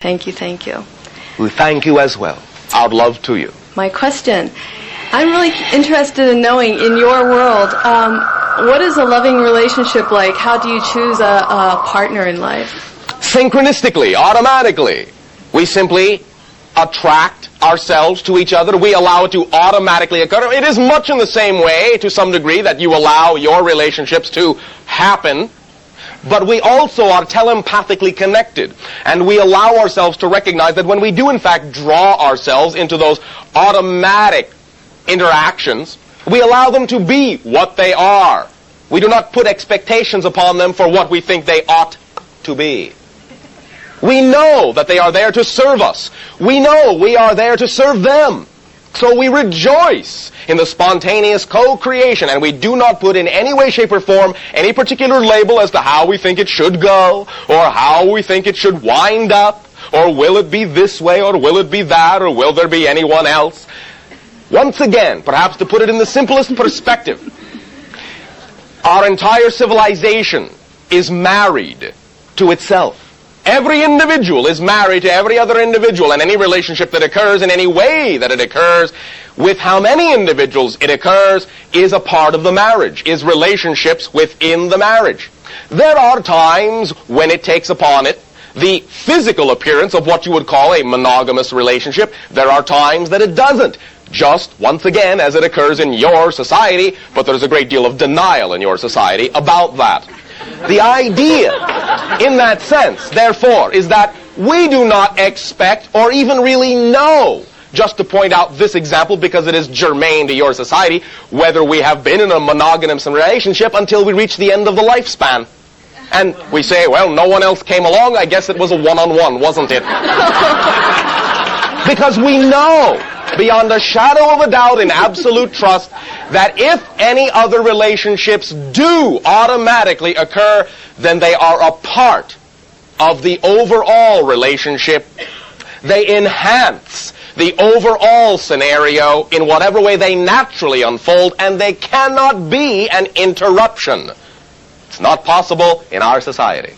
Thank you, thank you. We thank you as well. Our love to you. My question, I'm really interested in knowing, in your world, what is a loving relationship like? How do you choose a partner in life? Synchronistically, automatically. We simply attract ourselves to each other. We allow it to automatically occur. It is much in the same way, to some degree, that you allow your relationships to happen. But we also are telepathically connected. And we allow ourselves to recognize that when we do in fact draw ourselves into those automatic interactions, we allow them to be what they are. We do not put expectations upon them for what we think they ought to be. We know that they are there to serve us. We know we are there to serve them. So we rejoice in the spontaneous co-creation, and we do not put in any way, shape, or form any particular label as to how we think it should go, or how we think it should wind up, or will it be this way, or will it be that, or will there be anyone else. Once again, perhaps to put it in the simplest perspective, our entire civilization is married to itself. Every individual is married to every other individual, and any relationship that occurs in any way that it occurs, with how many individuals it occurs, is a part of the marriage, is relationships within the marriage. There are times when it takes upon it the physical appearance of what you would call a monogamous relationship. There are times that it doesn't. Just, once again, as it occurs in your society, but there's a great deal of denial in your society about that. The idea, in that sense, therefore, is that we do not expect or even really know, just to point out this example because it is germane to your society, whether we have been in a monogamous relationship until we reach the end of the lifespan. And we say, well, no one else came along, I guess it was a one-on-one, wasn't it? Because we know, beyond a shadow of a doubt, in absolute trust, that if any other relationships do automatically occur, then they are a part of the overall relationship. They enhance the overall scenario in whatever way they naturally unfold, and they cannot be an interruption. It's not possible in our society.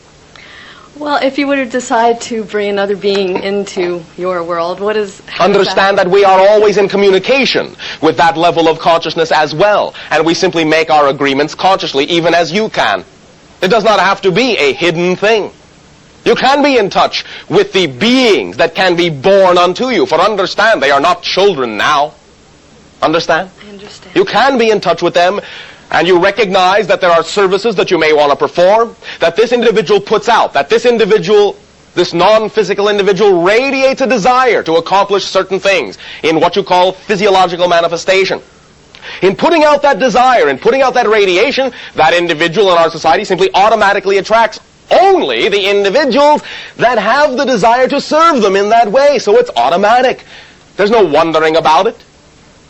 Well, if you were to decide to bring another being into your world, what is... Understand that we are always in communication with that level of consciousness as well, and we simply make our agreements consciously, even as you can. It does not have to be a hidden thing. You can be in touch with the beings that can be born unto you, for understand, they are not children now. Understand? I understand. You can be in touch with them, and you recognize that there are services that you may want to perform, that this individual puts out, that this individual, this non-physical individual, radiates a desire to accomplish certain things in what you call physiological manifestation. In putting out that desire, in putting out that radiation, that individual in our society simply automatically attracts only the individuals that have the desire to serve them in that way. So it's automatic. There's no wondering about it.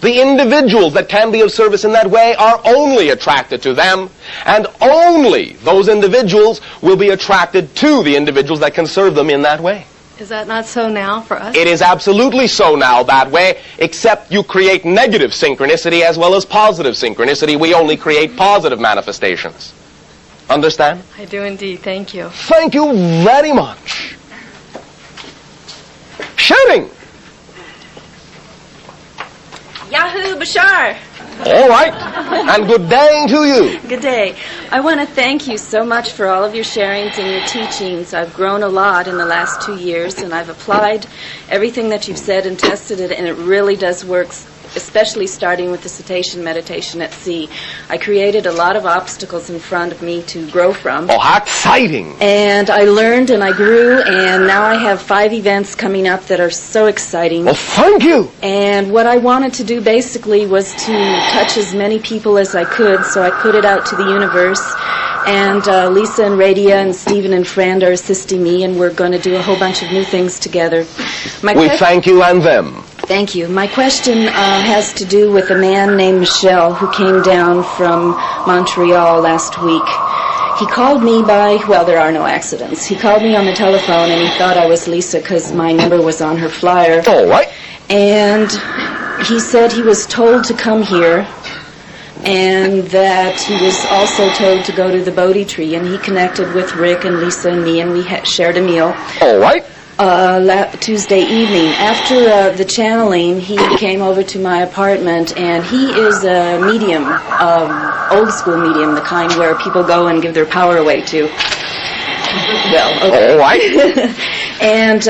The individuals that can be of service in that way are only attracted to them, and only those individuals will be attracted to the individuals that can serve them in that way. Is that not so now for us? It is absolutely so now that way, except you create negative synchronicity as well as positive synchronicity. We only create positive manifestations. Understand? I do indeed. Thank you. Thank you very much. Shouting. Yahoo, Bashar! All right. And good day to you. Good day. I want to thank you so much for all of your sharings and your teachings. I've grown a lot in the last 2 years, and I've applied everything that you've said and tested it, and it really does work, especially starting with the cetacean meditation at sea. I created a lot of obstacles in front of me to grow from. Oh, how exciting. And I learned and I grew, and now I have 5 events coming up that are so exciting. Well, thank you. And what I wanted to do basically was to touch as many people as I could, so I put it out to the universe. And Lisa and Radia and Stephen and Fran are assisting me, and we're going to do a whole bunch of new things together. We thank you and them. Thank you. My question has to do with a man named Michel who came down from Montreal last week. He called me well, there are no accidents. He called me on the telephone, and he thought I was Lisa because my number was on her flyer. All right. And he said he was told to come here, and that he was also told to go to the Bodhi tree, and he connected with Rick and Lisa and me, and we shared a meal. All right. Tuesday evening. After the channeling, he came over to my apartment, and he is a medium, old school medium, the kind where people go and give their power away to. Well, okay. All right. And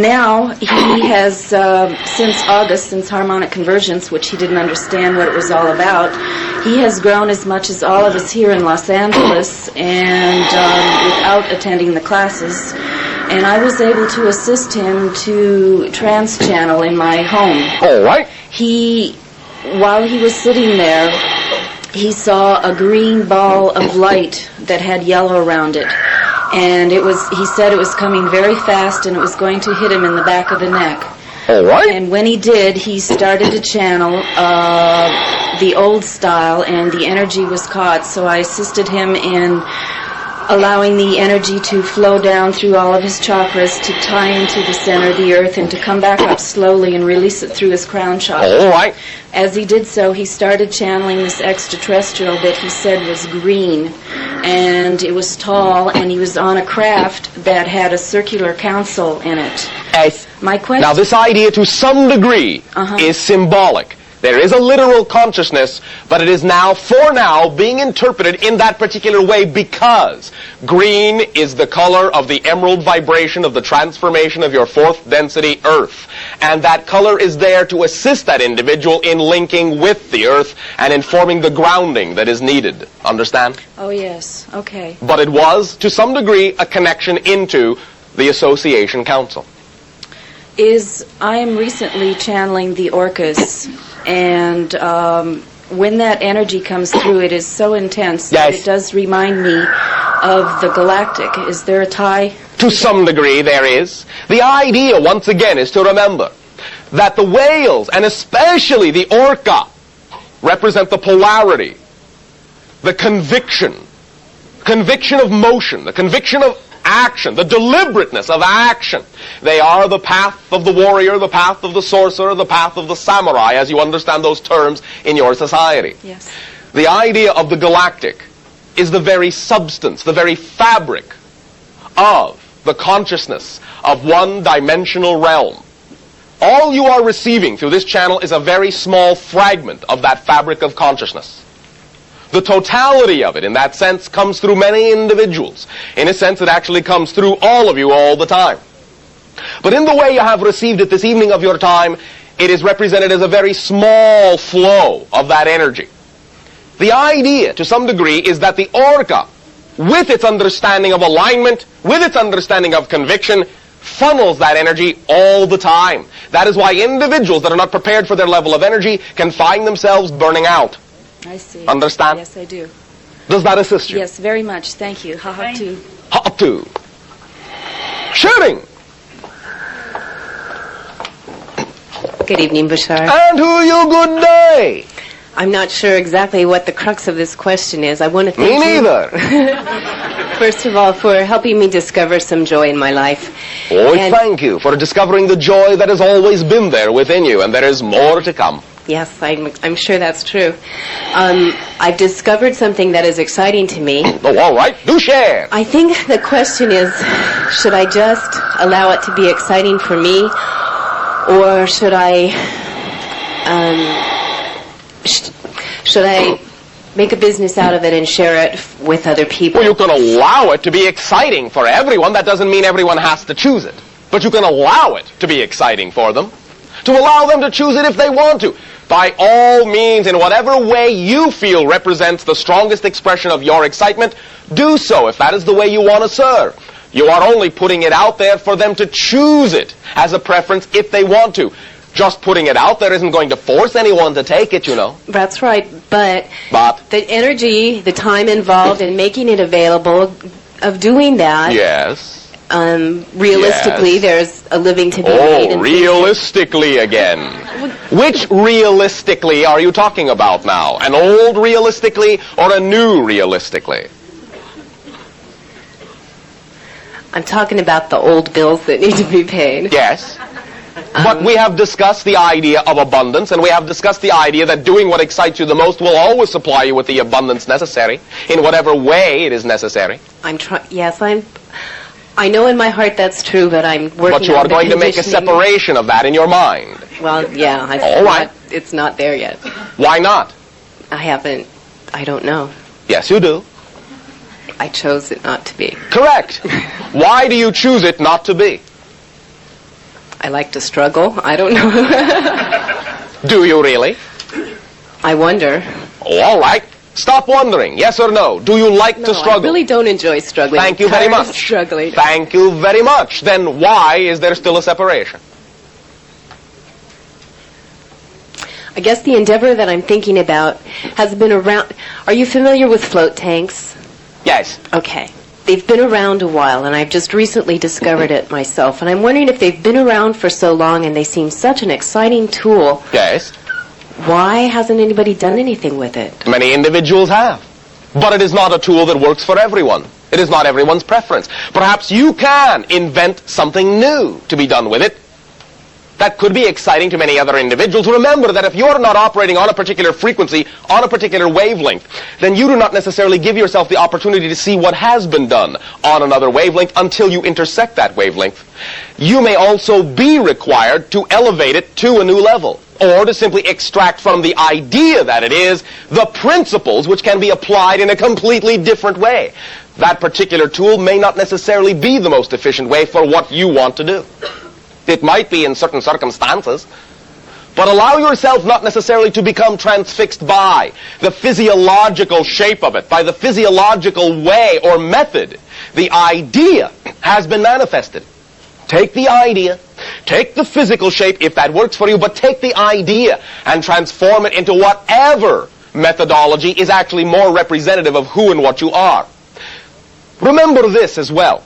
now he has, since August, since harmonic convergence, which he didn't understand what it was all about, he has grown as much as all of us here in Los Angeles, and without attending the classes. And I was able to assist him to trans-channel in my home. All right. While he was sitting there, he saw a green ball of light that had yellow around it. And he said it was coming very fast and it was going to hit him in the back of the neck. All right. And when he did, he started to channel the old style, and the energy was caught. So I assisted him in allowing the energy to flow down through all of his chakras to tie into the center of the earth and to come back up slowly and release it through his crown chakra. All right. As he did so, he started channeling this extraterrestrial that he said was green, and it was tall, and he was on a craft that had a circular council in it. Yes. My question... Now, this idea, to some degree, is symbolic. There is a literal consciousness, but it is now, for now, being interpreted in that particular way because green is the color of the emerald vibration of the transformation of your fourth density Earth. And that color is there to assist that individual in linking with the Earth and in forming the grounding that is needed. Understand? Oh, yes. Okay. But it was, to some degree, a connection into the Association Council. I am recently channeling the orcas, and when that energy comes through, it is so intense that it does remind me of the galactic. Is there a tie? To some degree, there is. The idea, once again, is to remember that the whales, and especially the orca, represent the polarity, the conviction of motion, the conviction of action, the deliberateness of action. They are the path of the warrior, the path of the sorcerer, the path of the samurai, as you understand those terms in your society. Yes. The idea of the galactic is the very substance, the very fabric of the consciousness of one-dimensional realm. All you are receiving through this channel is a very small fragment of that fabric of consciousness. The totality of it, in that sense, comes through many individuals. In a sense, it actually comes through all of you all the time. But in the way you have received it this evening of your time, it is represented as a very small flow of that energy. The idea, to some degree, is that the orca, with its understanding of alignment, with its understanding of conviction, funnels that energy all the time. That is why individuals that are not prepared for their level of energy can find themselves burning out. I see. Understand? Yes, I do. Does that assist you? Yes, very much. Thank you. Ha-ha-tu. Ha-tu. Shooting! Good evening, Bashar. And who you good day? I'm not sure exactly what the crux of this question is. I want to thank Me neither. first of all, for helping me discover some joy in my life. Oh, And- thank you for discovering the joy that has always been there within you, and there is more to come. Yes, I'm sure that's true. I've discovered something that is exciting to me. Oh, all right. Do share. I think the question is, should I just allow it to be exciting for me, or should I make a business out of it and share it with other people? Well, you can allow it to be exciting for everyone. That doesn't mean everyone has to choose it. But you can allow it to be exciting for them. To allow them to choose it if they want to. By all means, in whatever way you feel represents the strongest expression of your excitement, do so if that is the way you want to serve. You are only putting it out there for them to choose it as a preference if they want to. Just putting it out there isn't going to force anyone to take it, you know. That's right, but the energy, the time involved in making it available, of doing that, Yes. Realistically, Yes. there's a living to be made. Oh, realistically again. Which realistically are you talking about now? An old realistically or a new realistically? I'm talking about the old bills that need to be paid. Yes. But we have discussed the idea of abundance, and we have discussed the idea that doing what excites you the most will always supply you with the abundance necessary, in whatever way it is necessary. I know in my heart that's true, but I'm working on But you are the going to make a conditioning. separation of that in your mind. Well, yeah. All right. It's not there yet. Why not? I don't know. Yes, you do. I chose it not to be. Correct. Why do you choose it not to be? I like to struggle. I don't know. Do you really? I wonder. Oh, all right. Stop wondering. Yes or no? Do you like to struggle? I really don't enjoy struggling. Thank you very I'm tired of much. struggling. Thank you very much. Then why is there still a separation? I guess the endeavor that I'm thinking about has been around. Are you familiar with float tanks? Yes. Okay. They've been around a while, and I've just recently discovered it myself. And I'm wondering if they've been around for so long and they seem such an exciting tool, Yes. why hasn't anybody done anything with it? Many individuals have. But it is not a tool that works for everyone. It is not everyone's preference. Perhaps you can invent something new to be done with it. That could be exciting to many other individuals. Remember that if you're not operating on a particular frequency, on a particular wavelength, then you do not necessarily give yourself the opportunity to see what has been done on another wavelength until you intersect that wavelength. You may also be required to elevate it to a new level, or to simply extract from the idea that it is the principles which can be applied in a completely different way. That particular tool may not necessarily be the most efficient way for what you want to do. It might be in certain circumstances, but allow yourself not necessarily to become transfixed by the physiological shape of it, by the physiological way or method. The idea has been manifested. Take the idea, take the physical shape if that works for you, but take the idea and transform it into whatever methodology is actually more representative of who and what you are. Remember this as well.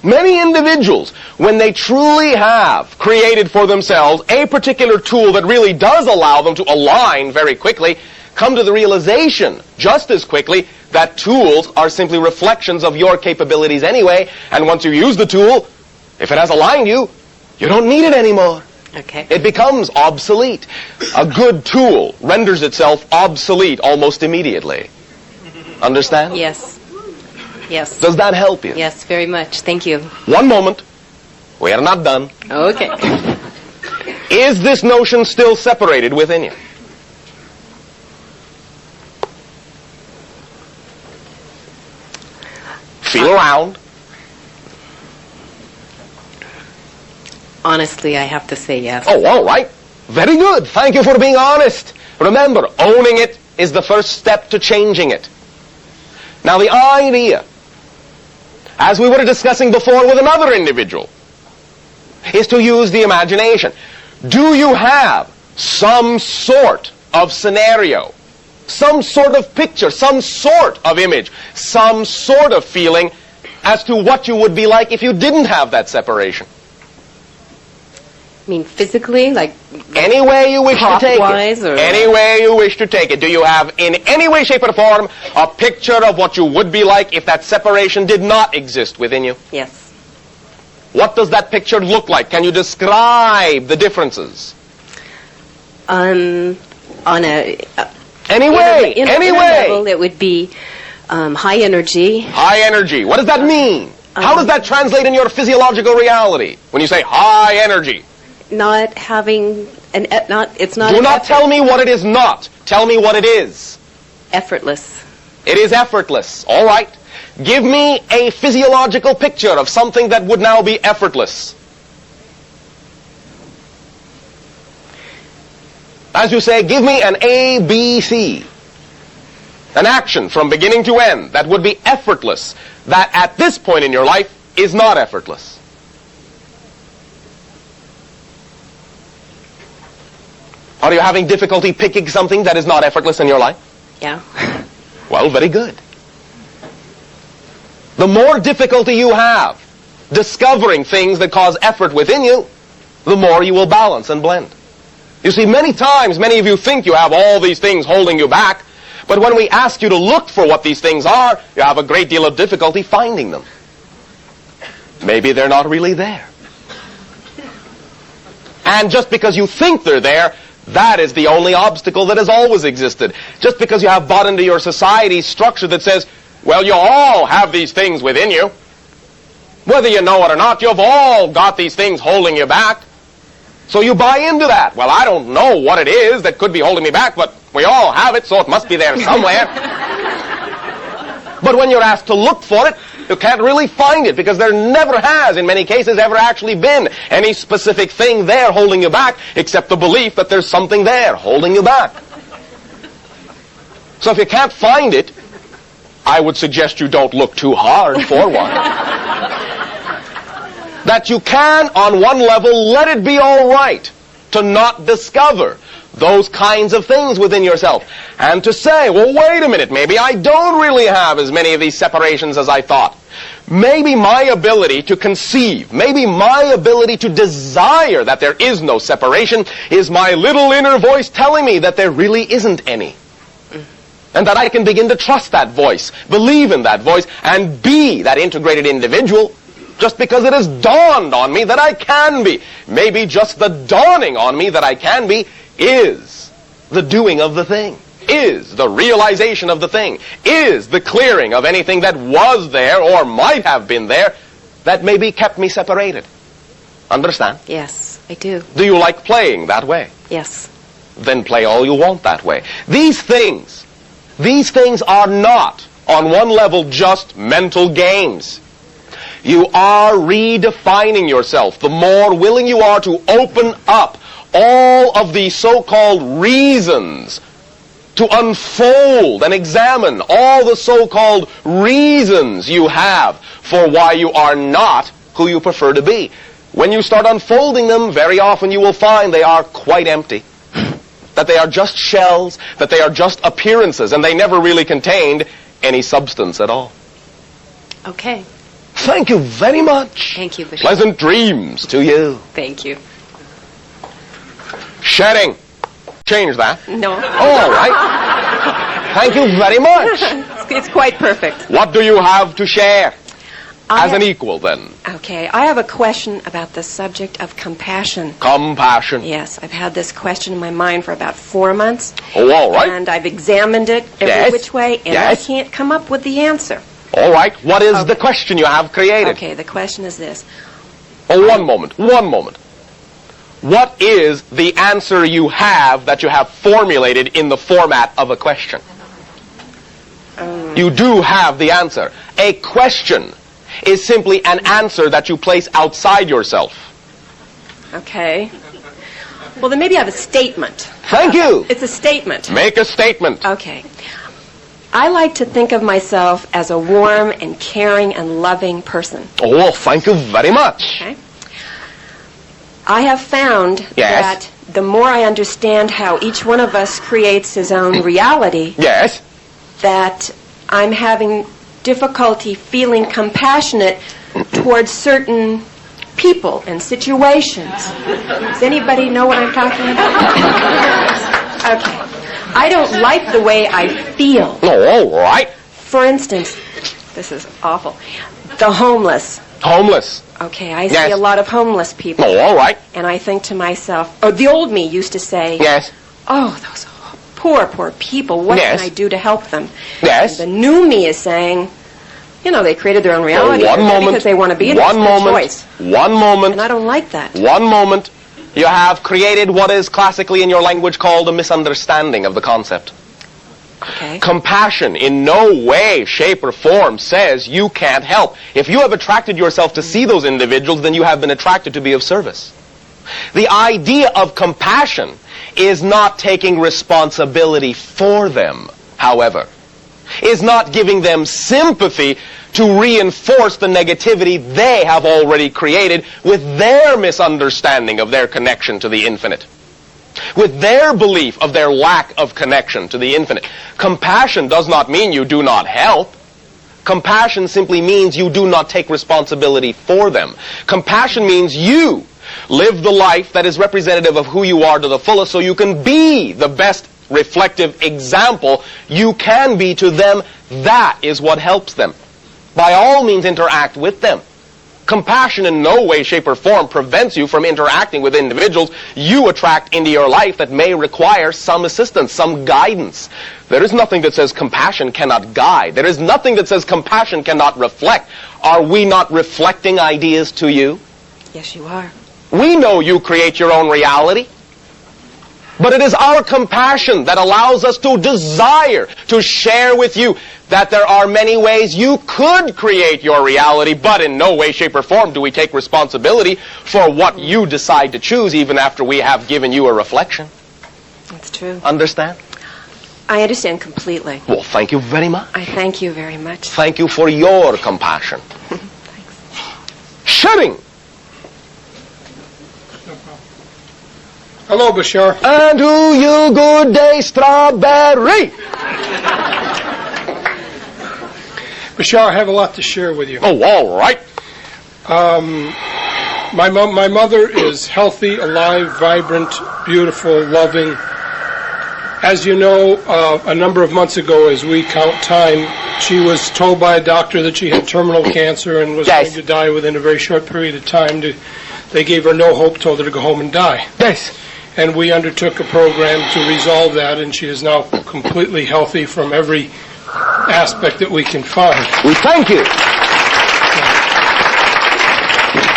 Many individuals, when they truly have created for themselves a particular tool that really does allow them to align very quickly, come to the realization just as quickly that tools are simply reflections of your capabilities anyway, and once you use the tool, if it has aligned you, you don't need it anymore. Okay. It becomes obsolete. A good tool renders itself obsolete almost immediately. Understand? Yes. Yes. Does that help you? Yes, very much. Thank you. One moment. We are not done. Okay. Is this notion still separated within you? Feel around. Honestly, I have to say yes. Oh, all right. Very good. Thank you for being honest. Remember, owning it is the first step to changing it. Now, the idea, as we were discussing before with another individual, is to use the imagination. Do you have some sort of scenario, some sort of picture, some sort of image, some sort of feeling as to what you would be like if you didn't have that separation? I mean, physically, like Any way you wish to take Clockwise it. or- Any way you wish to take it. Do you have, in any way, shape, or form, a picture of what you would be like if that separation did not exist within you? yes. What does that picture look like? Can you describe the differences? On a Anyway, in a level, it would be high energy. High energy. What does that mean? How does that translate in your physiological reality when you say high energy? Not having an it's not. Do an not tell me what it is not. Tell me what it is. effortless. It is effortless. All right. Give me a physiological picture of something that would now be effortless. As you say, give me an A, B, C. An action from beginning to end that would be effortless, that at this point in your life is not effortless. Are you having difficulty picking something that is not effortless in your life? Yeah. Well, very good. The more difficulty you have discovering things that cause effort within you, the more you will balance and blend. You see, many times, many of you think you have all these things holding you back, but when we ask you to look for what these things are, you have a great deal of difficulty finding them. Maybe they're not really there. And just because you think they're there, that is the only obstacle that has always existed. Just because you have bought into your society's structure that says, well, you all have these things within you. Whether you know it or not, you've all got these things holding you back. So you buy into that. Well, I don't know what it is that could be holding me back, but we all have it, so it must be there somewhere. But when you're asked to look for it, you can't really find it, because there never has, in many cases, ever actually been any specific thing there holding you back, except the belief that there's something there holding you back. So if you can't find it, I would suggest you don't look too hard for one. That you can, on one level, let it be all right to not discover those kinds of things within yourself. And to say, well, wait a minute, maybe I don't really have as many of these separations as I thought. Maybe my ability to conceive, maybe my ability to desire that there is no separation is my little inner voice telling me that there really isn't any. And that I can begin to trust that voice, believe in that voice, and be that integrated individual just because it has dawned on me that I can be. Maybe just the dawning on me that I can be is the doing of the thing, is the realization of the thing, is the clearing of anything that was there or might have been there that maybe kept me separated. Understand? Yes, I do. Do you like playing that way? Yes. Then play all you want that way. These things are not, on one level, just mental games. You are redefining yourself. The more willing you are to open up all of the so-called reasons, to unfold and examine all the so-called reasons you have for why you are not who you prefer to be. When you start unfolding them, very often you will find they are quite empty. That they are just shells, that they are just appearances, and they never really contained any substance at all. Okay. Thank you very much. Thank you, Bashar. Pleasant dreams to you. Thank you. Shedding. Change that. No. All right. Thank you very much. It's quite perfect. What do you have to share? As an equal, then. Okay, I have a question about the subject of compassion. Compassion. Yes, I've had this question in my mind for about 4 months. Oh, all right. And I've examined it every which way, and Yes. I can't come up with the answer. All right. What is the question you have created? Okay, the question is this. Oh, one moment. What is the answer you have that you have formulated in the format of a question? You do have the answer. A question is simply an answer that you place outside yourself. Okay. Well, then maybe I have a statement. Thank you. It's a statement. Make a statement. Okay. I like to think of myself as a warm and caring and loving person. Oh, thank you very much. Okay. I have found Yes. that the more I understand how each one of us creates his own reality, Yes. that I'm having difficulty feeling compassionate towards certain people and situations. Does anybody know what I'm talking about? Okay. I don't like the way I feel. Oh, all right. For instance, this is awful. The homeless. Homeless. Okay, I see Yes. a lot of homeless people. Oh, all right. And I think to myself, or the old me used to say, Yes. oh, those poor people, what Yes. can I do to help them? Yes. And the new me is saying, you know, they created their own reality one moment. because they want to be in One this moment. choice. One moment. And I don't like that. One moment. You have created what is classically in your language called a misunderstanding of the concept. Okay. Compassion in no way, shape, or form says you can't help. If you have attracted yourself to see those individuals, then you have been attracted to be of service. The idea of compassion is not taking responsibility for them, however. Is not giving them sympathy to reinforce the negativity they have already created with their misunderstanding of their connection to the infinite. With their belief of their lack of connection to the infinite. Compassion does not mean you do not help. Compassion simply means you do not take responsibility for them. Compassion means you live the life that is representative of who you are to the fullest so you can be the best reflective example you can be to them. That is what helps them. By all means, interact with them. Compassion in no way, shape, or form prevents you from interacting with individuals you attract into your life that may require some assistance, some guidance. There is nothing that says compassion cannot guide. There is nothing that says compassion cannot reflect. Are we not reflecting ideas to you? Yes, you are. We know you create your own reality. But it is our compassion that allows us to desire to share with you that there are many ways you could create your reality, but in no way, shape, or form do we take responsibility for what you decide to choose, even after we have given you a reflection. That's true. Understand? I understand completely. Well, thank you very much. I thank you very much. Thank you for your compassion. Shedding. Hello, Bashar. And to you, good day, strawberry. Bashar, I have a lot to share with you. Oh, all right. My mother is healthy, alive, vibrant, beautiful, loving. As you know, a number of months ago, as we count time, she was told by a doctor that she had terminal cancer and was going to die within a very short period of time. They gave her no hope, told her to go home and die. Yes. And we undertook a program to resolve that, and she is now completely healthy from every aspect that we can find. We thank you.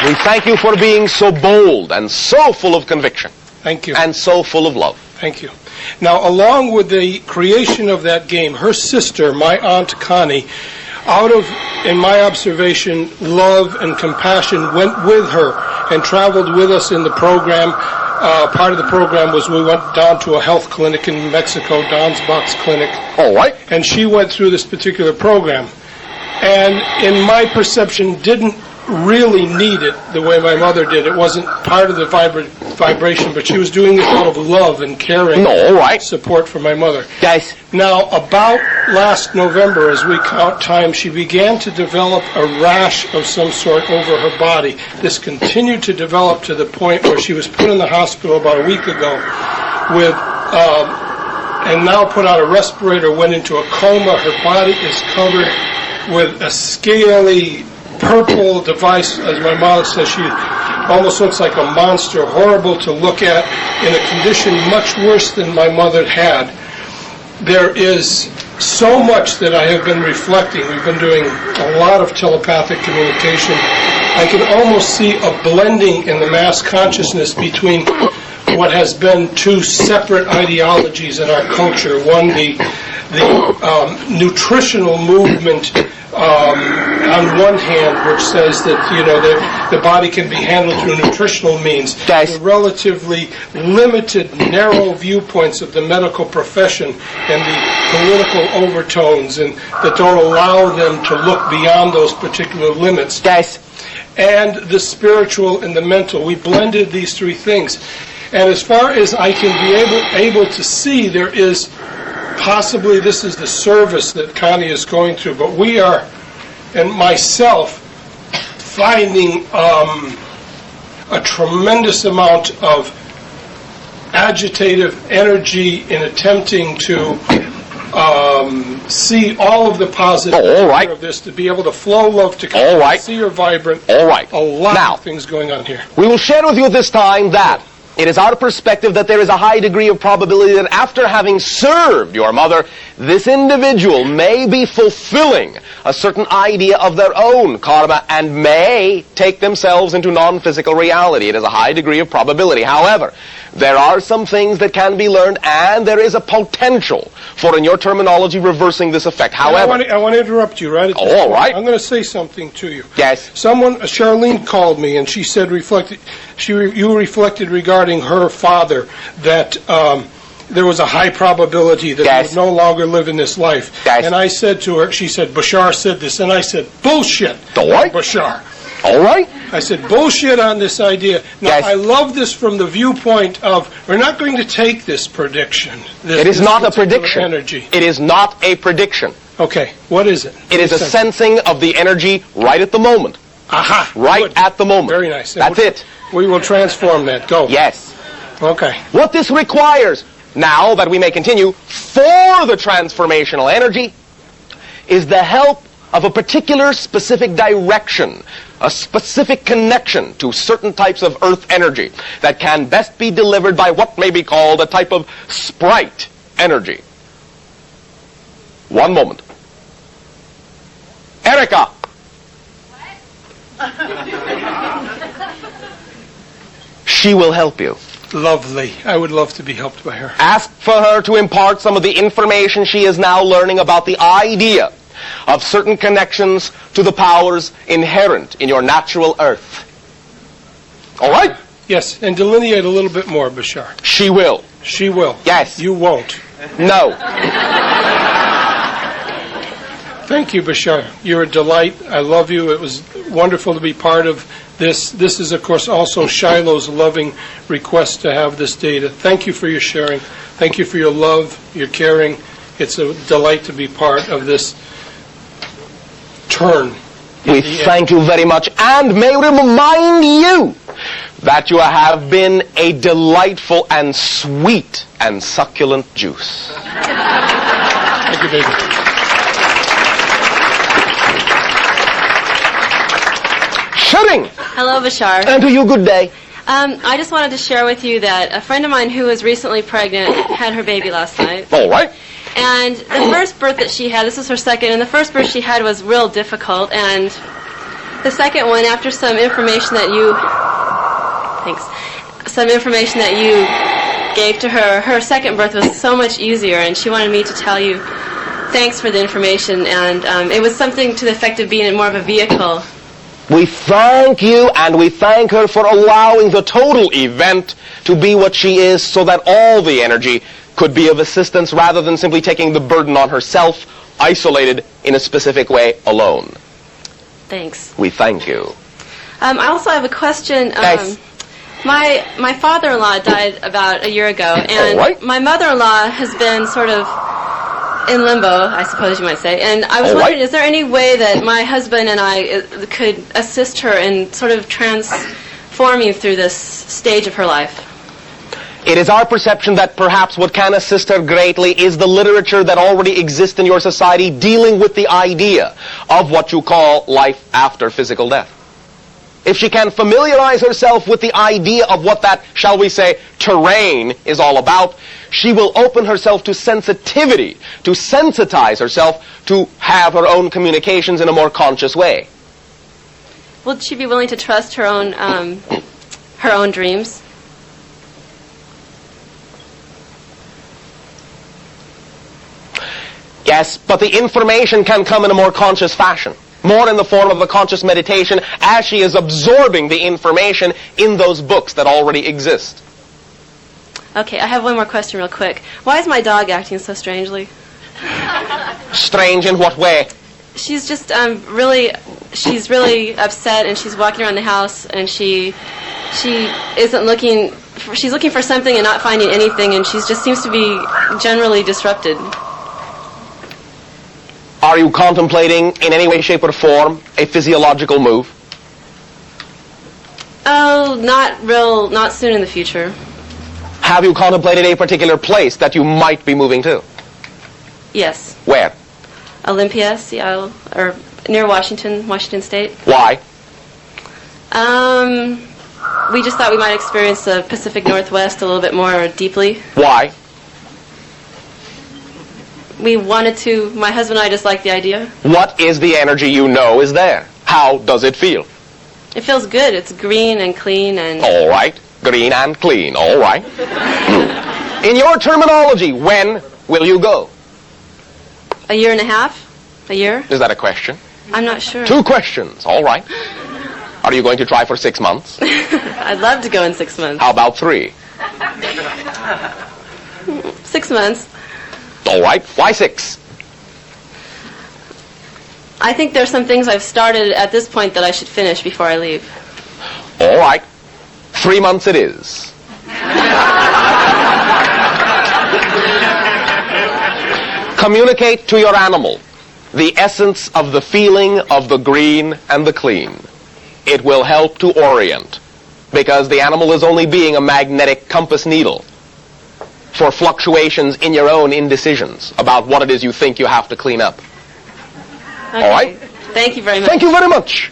We thank you for being so bold and so full of conviction. Thank you. And so full of love. Thank you. Now, along with the creation of that game, her sister, my Aunt Connie, out of, in my observation, love and compassion, went with her and traveled with us in the program. Part of the program was we went down to a health clinic in Mexico, Don's Box Clinic. All right. And she went through this particular program. And in my perception, didn't really need it the way my mother did. It wasn't part of the vibration, but she was doing it out of love and caring. All right. Support for my mother. Guys. Now, about last November, as we count time, she began to develop a rash of some sort over her body. This continued to develop to the point where she was put in the hospital about a week ago with, and now put on a respirator, went into a coma. Her body is covered with a scaly purple device, as my mother says. She almost looks like a monster, horrible to look at, in a condition much worse than my mother had. There is so much that I have been reflecting. We've been doing a lot of telepathic communication. I can almost see a blending in the mass consciousness between what has been two separate ideologies in our culture. One, the nutritional movement on one hand, which says that, you know, the body can be handled through nutritional means. The relatively limited, narrow viewpoints of the medical profession and the political overtones, and that don't allow them to look beyond those particular limits. And the spiritual and the mental. We blended these three things. And as far as I can be able to see, there is possibly, this is the service that Connie is going through, but we are, and myself, finding a tremendous amount of agitative energy in attempting to see all of the positive of this, to be able to flow love, to see you're vibrant. A lot of things going on here. We will share with you this time that it is our perspective that there is a high degree of probability that after having served your mother, this individual may be fulfilling a certain idea of their own karma and may take themselves into non-physical reality. It is a high degree of probability. However, there are some things that can be learned, and there is a potential for, in your terminology, reversing this effect. However, I want to interrupt you right at this point. I'm going to say something to you. Someone, Charlene, called me, and she said, you reflected regarding her father that there was a high probability that he would no longer live in this life. And I said to her, she said, Bashar said this, and I said, bullshit, Bashar. I said, bullshit on this idea. Now, I love this from the viewpoint of, we're not going to take this prediction. It is not a prediction. Energy. It is not a prediction. Okay, what is it? It is a sensing of the energy right at the moment. Aha. Right at the moment. Very nice. That's it. We will transform that. Go. Yes. Okay. What this requires, now that we may continue, for the transformational energy, is the help of a particular specific direction. a specific connection to certain types of earth energy that can best be delivered by what may be called a type of sprite energy. One moment. Erica! She will help you. Lovely. I would love to be helped by her. Ask for her to impart some of the information she is now learning about the idea of certain connections to the powers inherent in your natural earth. All right? Yes, and delineate a little bit more, Bashar. She will. She will. Yes. You won't. No. Thank you, Bashar. You're a delight. I love you. It was wonderful to be part of this. This is, of course, also Shiloh's loving request to have this data. Thank you for your sharing. Thank you for your love, your caring. It's a delight to be part of this turn. We thank you very much, and may we remind you that you have been a delightful and sweet and succulent juice. Thank you, baby. Shooting! Hello, Bashar. And to you, good day. I just wanted to share with you that a friend of mine who was recently pregnant had her baby last night. All right. And the first birth that she had, this was her second, and the first birth she had was real difficult. And the second one, after some information that you, some information that you gave to her, her second birth was so much easier. And she wanted me to tell you thanks for the information. And it was something to the effect of being more of a vehicle. We thank you, and we thank her for allowing the total event to be what she is, so that all the energy could be of assistance rather than simply taking the burden on herself, isolated in a specific way alone. Thanks. We thank you. I also have a question. Yes. My father-in-law died about a year ago, and All right. my mother-in-law has been sort of in limbo, I suppose you might say. And I was All wondering, right. is there any way that my husband and I could assist her in sort of transforming through this stage of her life? It is our perception that perhaps what can assist her greatly is the literature that already exists in your society dealing with the idea of what you call life after physical death. If she can familiarize herself with the idea of what that, shall we say, terrain is all about, she will open herself to sensitivity, to sensitize herself to have her own communications in a more conscious way. Would she be willing to trust her own dreams? Yes, but the information can come in a more conscious fashion, more in the form of a conscious meditation as she is absorbing the information in those books that already exist. Okay, I have one more question real quick. Why is my dog acting so strangely? Strange in what way? She's just she's really upset, and she's walking around the house, and she isn't looking, she's looking for something and not finding anything, and she just seems to be generally disrupted. Are you contemplating in any way, shape, or form a physiological move? Oh, not soon in the future. Have you contemplated a particular place that you might be moving to? Yes. Where? Olympia, Seattle, or near Washington State. Why? We just thought we might experience the Pacific Northwest a little bit more deeply. Why? We wanted to, my husband and I just like the idea. What is the energy you know is there? How does it feel? It feels good. It's green and clean and... All right. Green and clean. All right. In your terminology, when will you go? A year and a half? A year? Is that a question? I'm not sure. 2 questions. All right. Are you going to try for 6 months? I'd love to go in 6 months. How about 3? 6 months. All right. Why 6? I think there's some things I've started at this point that I should finish before I leave. All right. 3 months it is. Communicate to your animal the essence of the feeling of the green and the clean. It will help to orient, because the animal is only being a magnetic compass needle for fluctuations in your own indecisions about what it is you think you have to clean up. Okay. All right? Thank you very much. Thank you very much.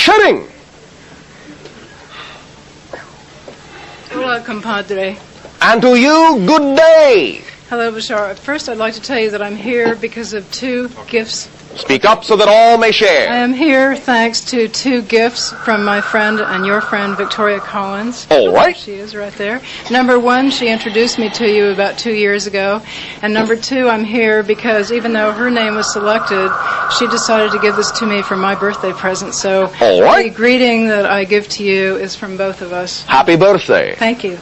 shitting. Hola, compadre. And to you, good day. Hello, Bashar. First, I'd like to tell you that I'm here because of two gifts. Speak up so that all may I share. am here thanks to two gifts from my friend and your friend, Victoria Collins. All right. She is right there. Number one, she introduced me to you about 2 years ago. And number two, I'm here because even though her name was selected, she decided to give this to me for my birthday present. So All right. the greeting that I give to you is from both of us. Happy birthday. Thank you.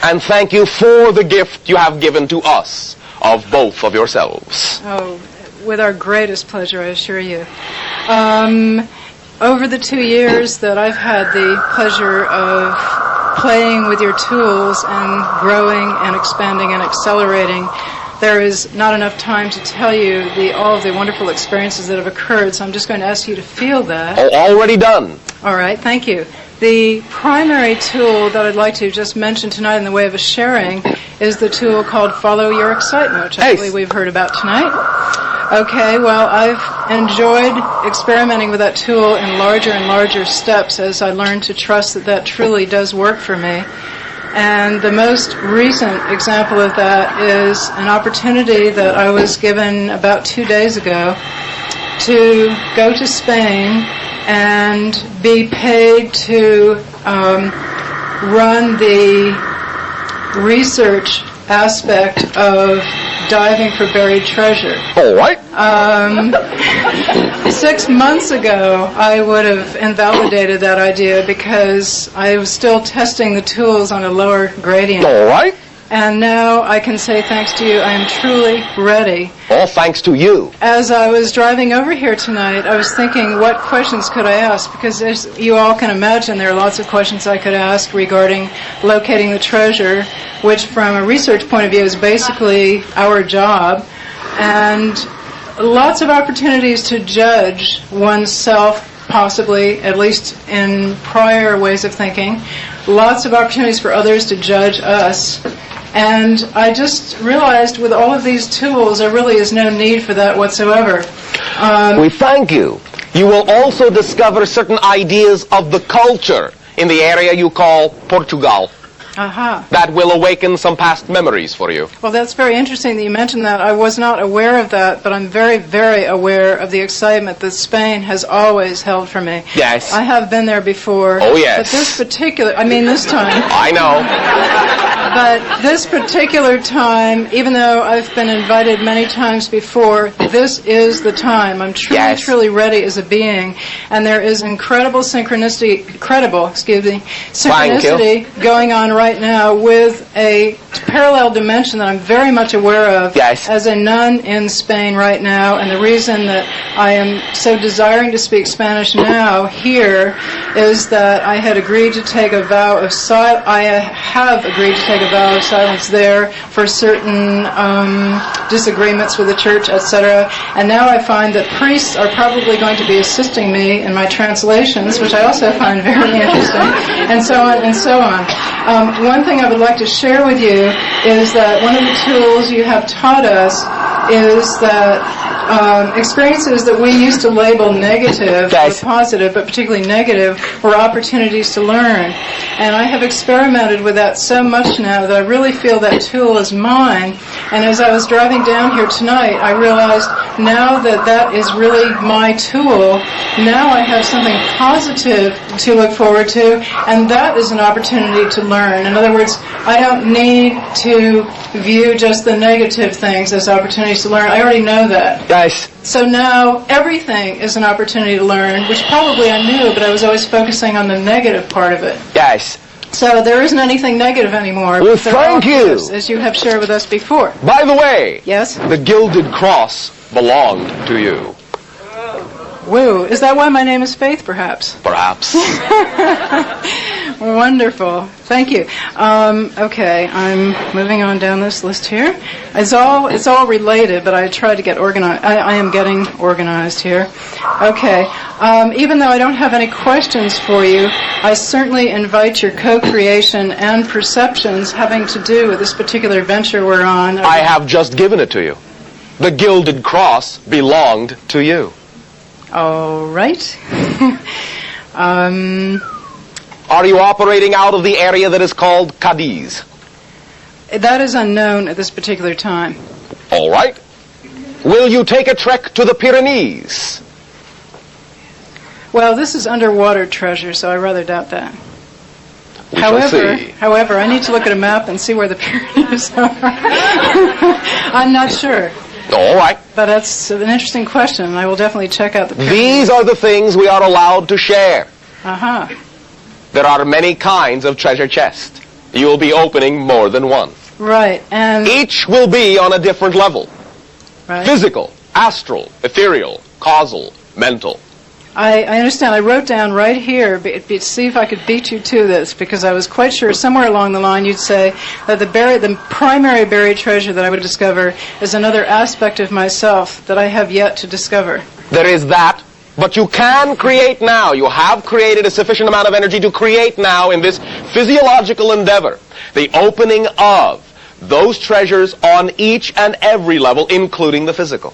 And thank you for the gift you have given to us of both of yourselves. Oh, with our greatest pleasure, I assure you. Over the 2 years that I've had the pleasure of playing with your tools and growing and expanding and accelerating, there is not enough time to tell you all of the wonderful experiences that have occurred, so I'm just going to ask you to feel that. Oh, already done. All right, thank you. The primary tool that I'd like to just mention tonight in the way of a sharing is the tool called Follow Your Excitement, which I believe we've heard about tonight. Okay, well, I've enjoyed experimenting with that tool in larger and larger steps as I learned to trust that that truly does work for me. And the most recent example of that is an opportunity that I was given about 2 days ago to go to Spain and be paid to run the research aspect of diving for buried treasure. All right. 6 months ago, I would have invalidated that idea because I was still testing the tools on a lower gradient. All right. And now I can say, thanks to you, I am truly ready. All thanks to you. As I was driving over here tonight, I was thinking, what questions could I ask? Because as you all can imagine, there are lots of questions I could ask regarding locating the treasure, which from a research point of view is basically our job. And lots of opportunities to judge oneself, possibly, at least in prior ways of thinking. Lots of opportunities for others to judge us. And I just realized with all of these tools, there really is no need for that whatsoever. We thank you. You will also discover certain ideas of the culture in the area you call Portugal. Aha. That will awaken some past memories for you. Well, that's very interesting that you mentioned that. I was not aware of that, but I'm very, very aware of the excitement that Spain has always held for me. Yes. I have been there before. Oh, yes. But this particular, this time. I know. But this particular time, even though I've been invited many times before, this is the time. I'm truly, truly ready as a being. And there is incredible synchronicity going on right now with a parallel dimension that I'm very much aware of as a nun in Spain right now. And the reason that I am so desiring to speak Spanish now here is that I had agreed to take a vow of silence. I have agreed to take a vow of silence there for certain disagreements with the church, etc. And now I find that priests are probably going to be assisting me in my translations, which I also find very interesting, and so on and so on. One thing I would like to share with you is that one of the tools you have taught us is that experiences that we used to label negative or positive, but particularly negative, were opportunities to learn. And I have experimented with that so much now that I really feel that tool is mine. And as I was driving down here tonight, I realized now that that is really my tool, now I have something positive to look forward to, and that is an opportunity to learn. In other words, I don't need to view just the negative things as opportunities to learn. I already know that. So now everything is an opportunity to learn, which probably I knew, but I was always focusing on the negative part of it. So there isn't anything negative anymore. Well, thank you. Gifts, as you have shared with us before. By the way, yes, the Gilded Cross belonged to you. Woo. Is that why my name is Faith, perhaps? Perhaps. Wonderful. Thank you. Okay, I'm moving on down this list here. It's all related, but I try to get organized. I am getting organized here. Okay. Even though I don't have any questions for you, I certainly invite your co-creation and perceptions having to do with this particular venture we're on. I have just given it to you. The Gilded Cross belonged to you. All right. Are you operating out of the area that is called Cadiz? That is unknown at this particular time. All right. Will you take a trek to the Pyrenees? Well, this is underwater treasure, so I rather doubt that. We shall see. However, I need to look at a map and see where the Pyrenees are. I'm not sure. All right. But that's an interesting question, and I will definitely check out the Pyrenees. These are the things we are allowed to share. Uh-huh. There are many kinds of treasure chest. You will be opening more than one. Right, and... Each will be on a different level. Right. Physical, astral, ethereal, causal, mental. I understand. I wrote down right here, see if I could beat you to this, because I was quite sure somewhere along the line you'd say that the primary buried treasure that I would discover is another aspect of myself that I have yet to discover. There is that, but you can create now. You have created a sufficient amount of energy to create now in this physiological endeavor the opening of those treasures on each and every level, including the physical.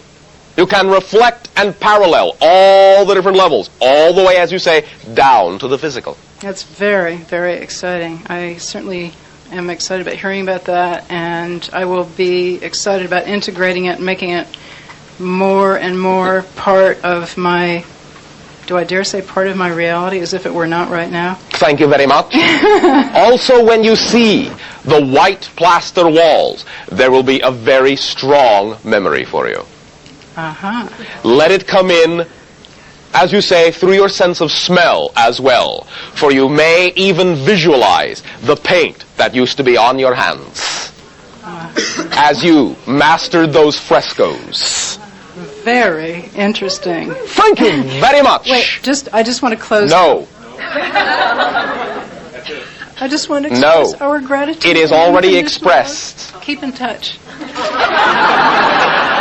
You can reflect and parallel all the different levels, all the way, as you say, down to the physical. That's very, very exciting. I certainly am excited about hearing about that, and I will be excited about integrating it and making it more and more part of my, do I dare say part of my reality, as if it were not right now? Thank you very much. Also, when you see the white plaster walls, there will be a very strong memory for you. Uh-huh. Let it come in, as you say, through your sense of smell as well. For you may even visualize the paint that used to be on your hands as you mastered those frescoes. Very interesting. Thank you very much. Wait, I just want to close. No. I just want to express our gratitude. It is already expressed. Keep in touch.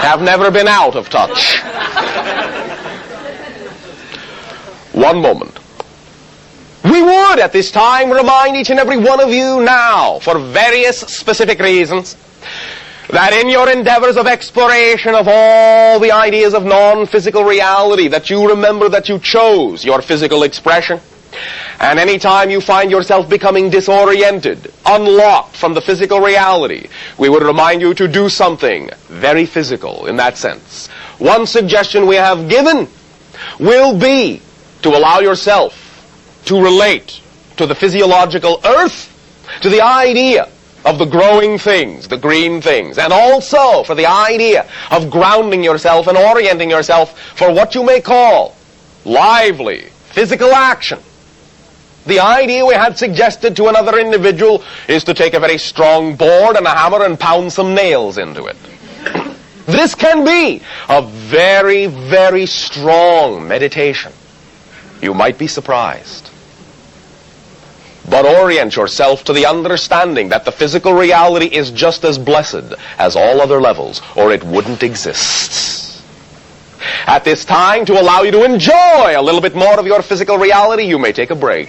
Have never been out of touch. One moment. We would at this time remind each and every one of you now, for various specific reasons, that in your endeavors of exploration of all the ideas of non-physical reality, that you remember that you chose your physical expression. And any time you find yourself becoming disoriented, unlocked from the physical reality, we would remind you to do something very physical in that sense. One suggestion we have given will be to allow yourself to relate to the physiological earth, to the idea of the growing things, the green things, and also for the idea of grounding yourself and orienting yourself for what you may call lively physical action. The idea we had suggested to another individual is to take a very strong board and a hammer and pound some nails into it. This can be a very, very strong meditation. You might be surprised. But orient yourself to the understanding that the physical reality is just as blessed as all other levels, or it wouldn't exist. At this time, to allow you to enjoy a little bit more of your physical reality, you may take a break.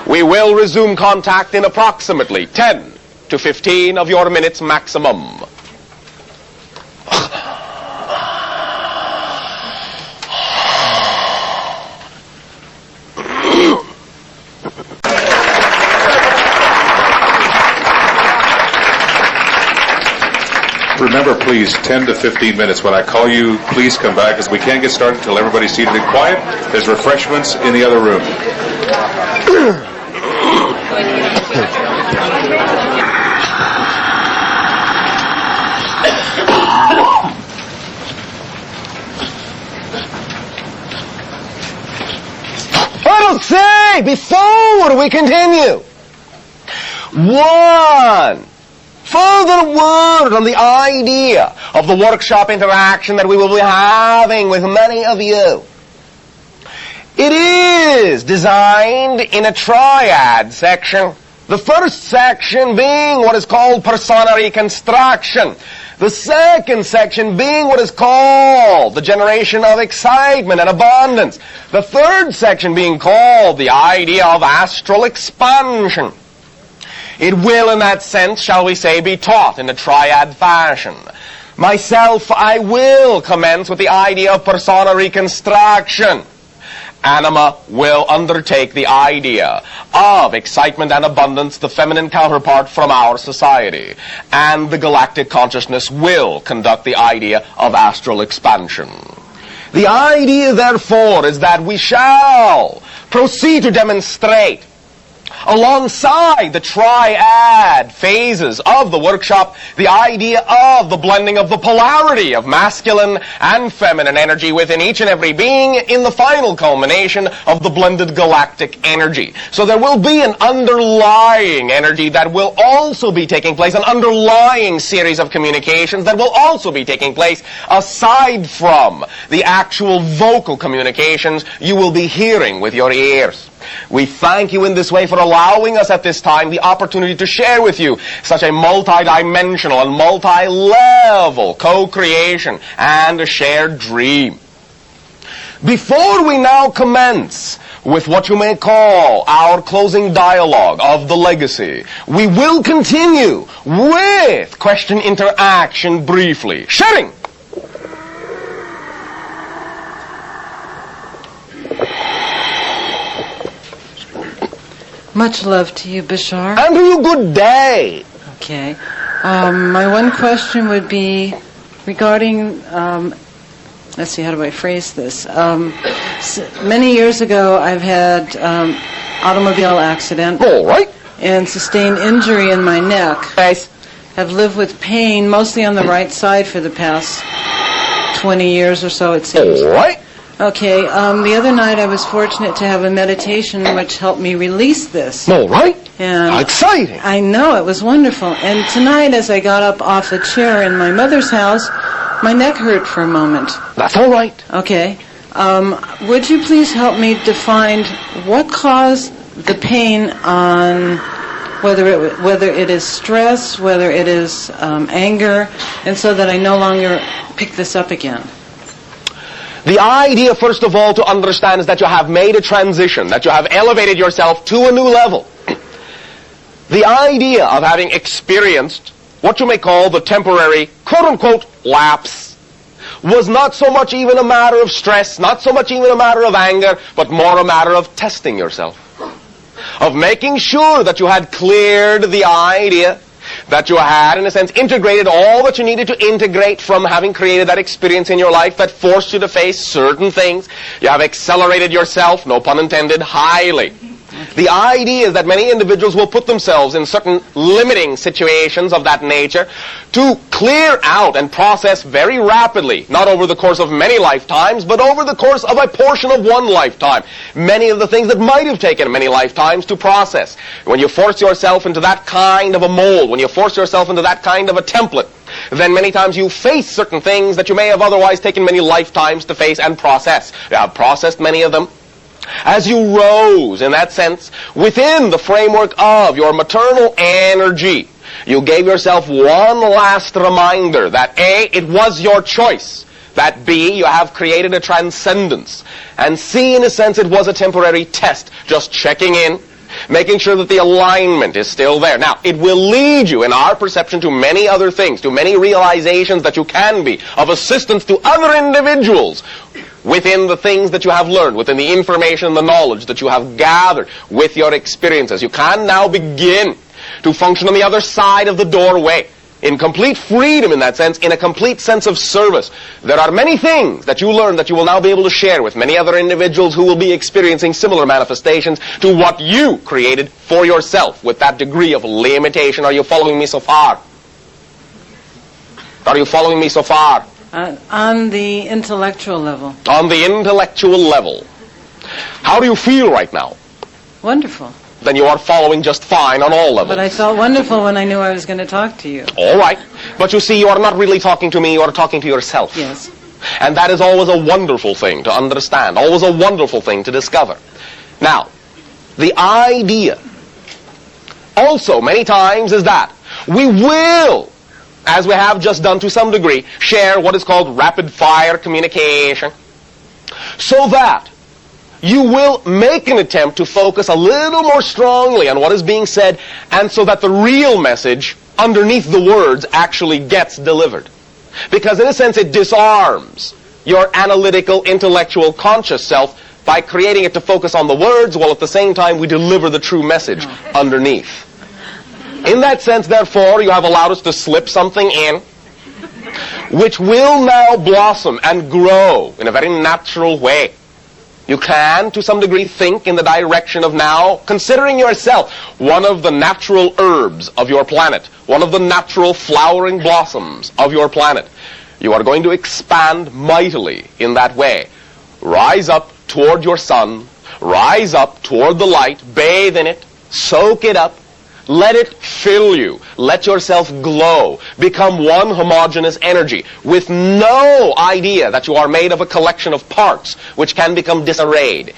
We will resume contact in approximately 10 to 15 of your minutes maximum. Remember, please, 10 to 15 minutes. When I call you, please come back, because we can't get started until everybody's seated and quiet. There's refreshments in the other room. I'll say, before we continue, one further word on the idea of the workshop interaction that we will be having with many of you. It is designed in a triad section. The first section being what is called persona reconstruction. The second section being what is called the generation of excitement and abundance. The third section being called the idea of astral expansion. It will, in that sense, shall we say, be taught in a triad fashion. Myself, I will commence with the idea of persona reconstruction. Anima will undertake the idea of excitement and abundance, the feminine counterpart from our society. And the galactic consciousness will conduct the idea of astral expansion. The idea, therefore, is that we shall proceed to demonstrate, alongside the triad phases of the workshop, the idea of the blending of the polarity of masculine and feminine energy within each and every being in the final culmination of the blended galactic energy. So there will be an underlying energy that will also be taking place, an underlying series of communications that will also be taking place aside from the actual vocal communications you will be hearing with your ears. We thank you in this way for allowing us at this time the opportunity to share with you such a multi-dimensional and multi-level co-creation and a shared dream. Before we now commence with what you may call our closing dialogue of the legacy, we will continue with question interaction briefly. Sharing! Much love to you, Bashar. And to you, good day. Okay. My one question would be regarding, let's see, how do I phrase this? Many years ago, I've had automobile accident. All right. And sustained injury in my neck. Nice. Have lived with pain, mostly on the right side for the past 20 years or so, it seems. All right. Okay, the other night I was fortunate to have a meditation which helped me release this. All right. And how exciting. I know, it was wonderful. And tonight as I got up off the chair in my mother's house, my neck hurt for a moment. That's all right. Okay. Would you please help me define what caused the pain on whether it is stress, whether it is anger, and so that I no longer pick this up again? The idea, first of all, to understand is that you have made a transition, that you have elevated yourself to a new level. The idea of having experienced what you may call the temporary, quote-unquote, lapse was not so much even a matter of stress, not so much even a matter of anger, but more a matter of testing yourself, of making sure that you had cleared the idea, that you had, in a sense, integrated all that you needed to integrate from having created that experience in your life that forced you to face certain things. You have accelerated yourself, no pun intended, highly. The idea is that many individuals will put themselves in certain limiting situations of that nature to clear out and process very rapidly, not over the course of many lifetimes, but over the course of a portion of one lifetime. Many of the things that might have taken many lifetimes to process. When you force yourself into that kind of a mold, when you force yourself into that kind of a template, then many times you face certain things that you may have otherwise taken many lifetimes to face and process. You have processed many of them. As you rose, in that sense, within the framework of your maternal energy, you gave yourself one last reminder that A, it was your choice, that B, you have created a transcendence, and C, in a sense, it was a temporary test, just checking in, making sure that the alignment is still there. Now, it will lead you, in our perception, to many other things, to many realizations that you can be of assistance to other individuals within the things that you have learned, within the information and the knowledge that you have gathered with your experiences. You can now begin to function on the other side of the doorway, in complete freedom in that sense, in a complete sense of service. There are many things that you learn that you will now be able to share with many other individuals who will be experiencing similar manifestations to what you created for yourself with that degree of limitation. Are you following me so far? Are you following me so far? On the intellectual level. On the intellectual level. How do you feel right now? Wonderful. Then you are following just fine on all levels. But I felt wonderful when I knew I was going to talk to you. All right. But you see, you are not really talking to me, you are talking to yourself. Yes. And that is always a wonderful thing to understand, always a wonderful thing to discover. Now, the idea also many times is that we will, as we have just done to some degree, share what is called rapid-fire communication, so that you will make an attempt to focus a little more strongly on what is being said, and so that the real message underneath the words actually gets delivered. Because in a sense it disarms your analytical, intellectual, conscious self by creating it to focus on the words, while at the same time we deliver the true message underneath. In that sense, therefore, you have allowed us to slip something in which will now blossom and grow in a very natural way. You can, to some degree, think in the direction of now considering yourself one of the natural herbs of your planet, one of the natural flowering blossoms of your planet. You are going to expand mightily in that way. Rise up toward your sun, rise up toward the light, bathe in it, soak it up, let it fill you, let yourself glow, become one homogeneous energy with no idea that you are made of a collection of parts which can become disarrayed.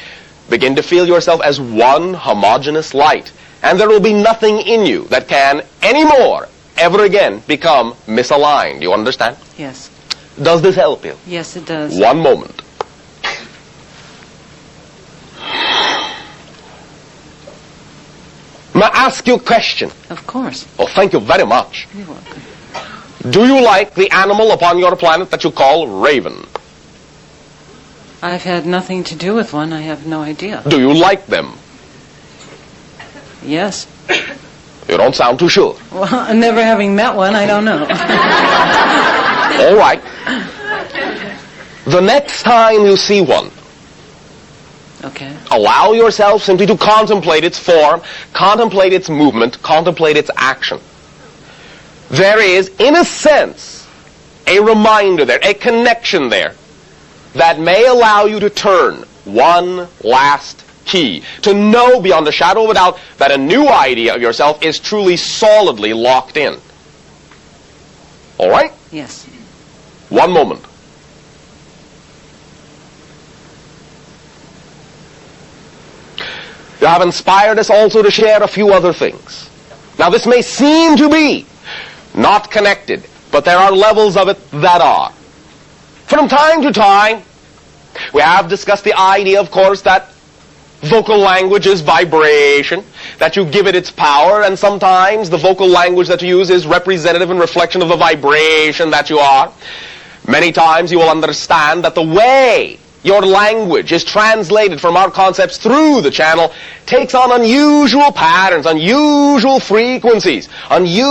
Begin to feel yourself as one homogeneous light, and there will be nothing in you that can anymore ever again become misaligned. You understand? Yes. Does this help you? Yes, it does. One moment. May I ask you a question? Of course. Oh, thank you very much. You're welcome. Do you like the animal upon your planet that you call raven? I've had nothing to do with one. I have no idea. Do you like them? Yes. You don't sound too sure. Well, never having met one, I don't know. All right. The next time you see one, okay, allow yourself simply to contemplate its form, contemplate its movement, contemplate its action. There is, in a sense, a reminder there, a connection there, that may allow you to turn one last key, to know beyond a shadow of a doubt that a new idea of yourself is truly solidly locked in. All right? Yes. One moment. You have inspired us also to share a few other things. Now, this may seem to be not connected, but there are levels of it that are. From time to time, we have discussed the idea, of course, that vocal language is vibration, that you give it its power, and sometimes the vocal language that you use is representative and reflection of the vibration that you are. Many times you will understand that the way your language is translated from our concepts through the channel takes on unusual patterns, unusual frequencies, unusual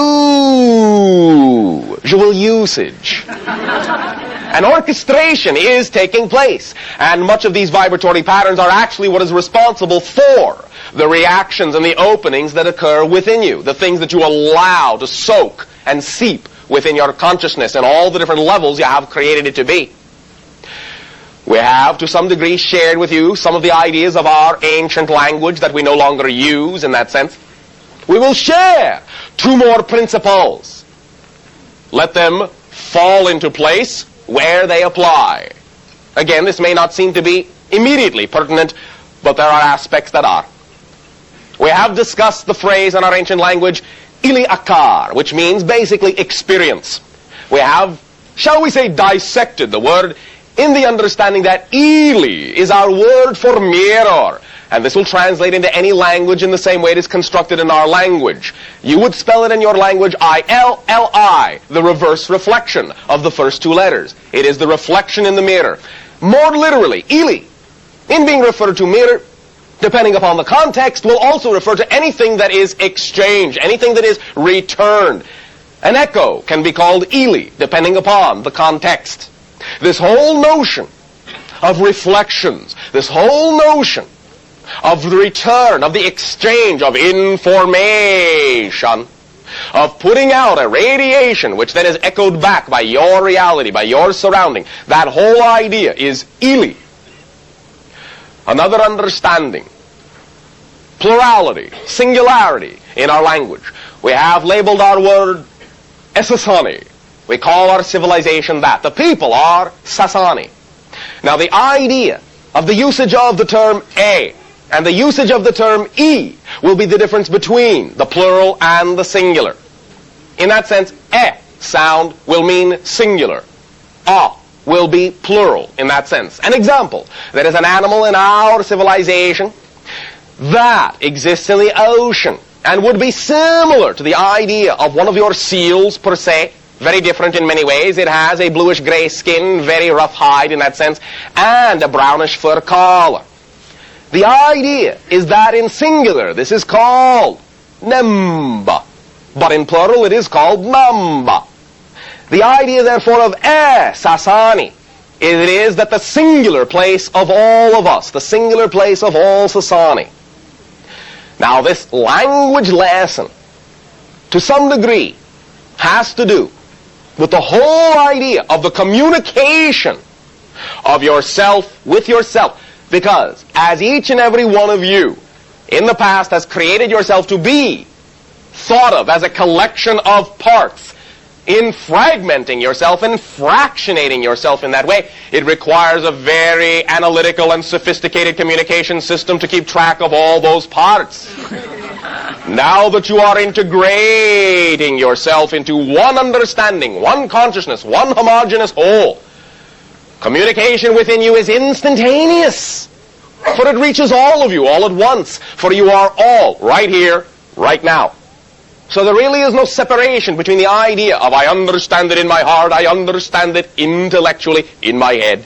usage. An orchestration is taking place, and much of these vibratory patterns are actually what is responsible for the reactions and the openings that occur within you, the things that you allow to soak and seep within your consciousness and all the different levels you have created it to be. We have, to some degree, shared with you some of the ideas of our ancient language that we no longer use in that sense. We will share two more principles. Let them fall into place where they apply. Again, this may not seem to be immediately pertinent, but there are aspects that are. We have discussed the phrase in our ancient language, ili akar, which means basically experience. We have, shall we say, dissected the word in the understanding that ili is our word for mirror. And this will translate into any language in the same way it is constructed in our language. You would spell it in your language I-L-L-I, the reverse reflection of the first two letters. It is the reflection in the mirror. More literally, ili, in being referred to mirror, depending upon the context, will also refer to anything that is exchanged, anything that is returned. An echo can be called ili, depending upon the context. This whole notion of reflections, this whole notion of the return, of the exchange of information, of putting out a radiation which then is echoed back by your reality, by your surrounding, that whole idea is ili. Another understanding, plurality, singularity in our language. We have labeled our word Esasani. We call our civilization that. The people are Sasani. Now the idea of the usage of the term A and the usage of the term E will be the difference between the plural and the singular. In that sense, E sound will mean singular. A will be plural in that sense. An example, there is an animal in our civilization that exists in the ocean and would be similar to the idea of one of your seals per se. Very different in many ways. It has a bluish-gray skin, very rough hide in that sense, and a brownish fur collar. The idea is that in singular, this is called Nemba. But in plural, it is called Namba. The idea, therefore, of Sasani, it is that the singular place of all of us, the singular place of all Sasani. Now, this language lesson, to some degree, has to do with the whole idea of the communication of yourself with yourself. Because as each and every one of you in the past has created yourself to be thought of as a collection of parts, in fragmenting yourself and fractionating yourself in that way, it requires a very analytical and sophisticated communication system to keep track of all those parts. Now that you are integrating yourself into one understanding, one consciousness, one homogeneous whole, communication within you is instantaneous. For it reaches all of you all at once. For you are all right here, right now. So there really is no separation between the idea of I understand it in my heart, I understand it intellectually in my head.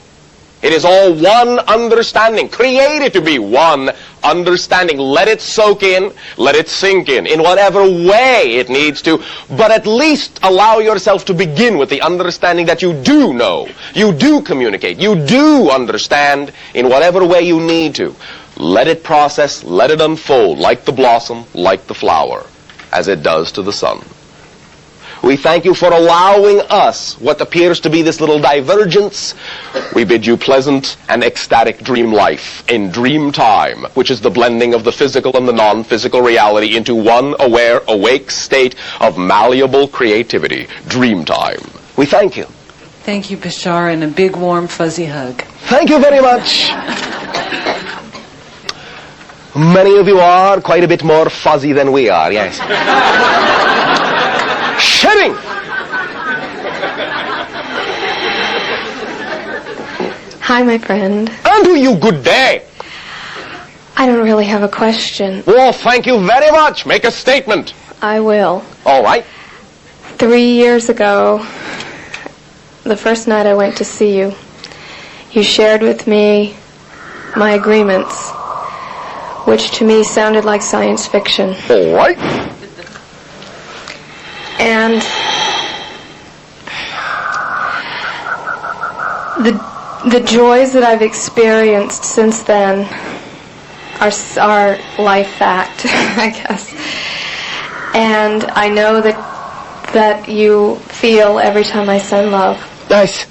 It is all one understanding, created to be one understanding. Let it soak in, let it sink in whatever way it needs to, but at least allow yourself to begin with the understanding that you do know, you do communicate, you do understand in whatever way you need to. Let it process, let it unfold like the blossom, like the flower, as it does to the sun. We thank you for allowing us what appears to be this little divergence. We bid you pleasant and ecstatic dream life in dream time, which is the blending of the physical and the non-physical reality into one aware, awake state of malleable creativity. Dream time. We thank you. Thank you, Bashar, and a big, warm, fuzzy hug. Thank you very much. Many of you are quite a bit more fuzzy than we are, yes. Shedding! Hi, my friend. And to you, good day. I don't really have a question. Well, thank you very much. Make a statement. I will. All right. 3 years ago, the first night I went to see you, you shared with me my agreements, which to me sounded like science fiction. All right. And the joys that I've experienced since then are life fact, I guess. And I know that you feel every time I send love. Nice.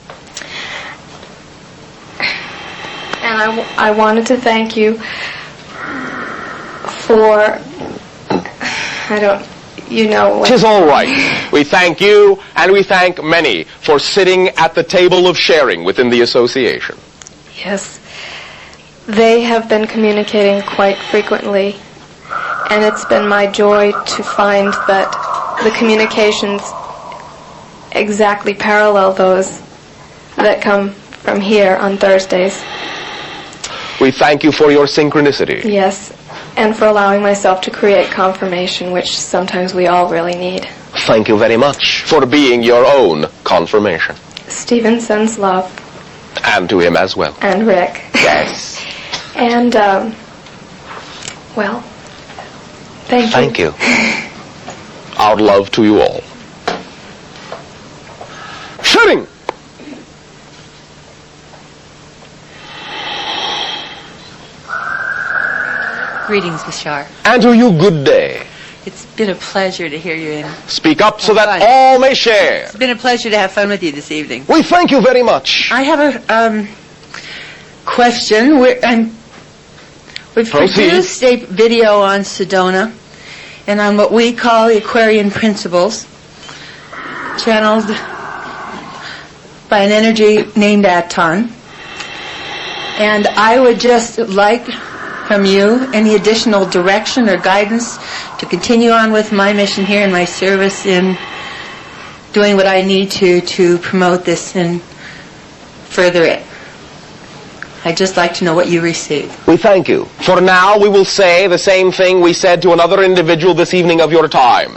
And I wanted to thank you for, you know. Tis all right. We thank you, and we thank many for sitting at the table of sharing within the association. Yes. They have been communicating quite frequently, and it's been my joy to find that the communications exactly parallel those that come from here on Thursdays. We thank you for your synchronicity. Yes, and for allowing myself to create confirmation, which sometimes we all really need. Thank you very much for being your own confirmation. Stephen sends love. And to him as well. And Rick. Yes. And, well, thank you. Thank you. Our love to you all. Shooting! Greetings, Bashar. And to you, good day. It's been a pleasure to hear you. Speak up so that all may share. It's been a pleasure to have fun with you this evening. We thank you very much. I have a question. We've produced a video on Sedona and on what we call the Aquarian principles, channeled by an energy named Aton. And I would just like from you any additional direction or guidance to continue on with my mission here and my service in doing what I need to promote this and further it. I'd just like to know what you receive. We thank you. For now, we will say the same thing we said to another individual this evening of your time.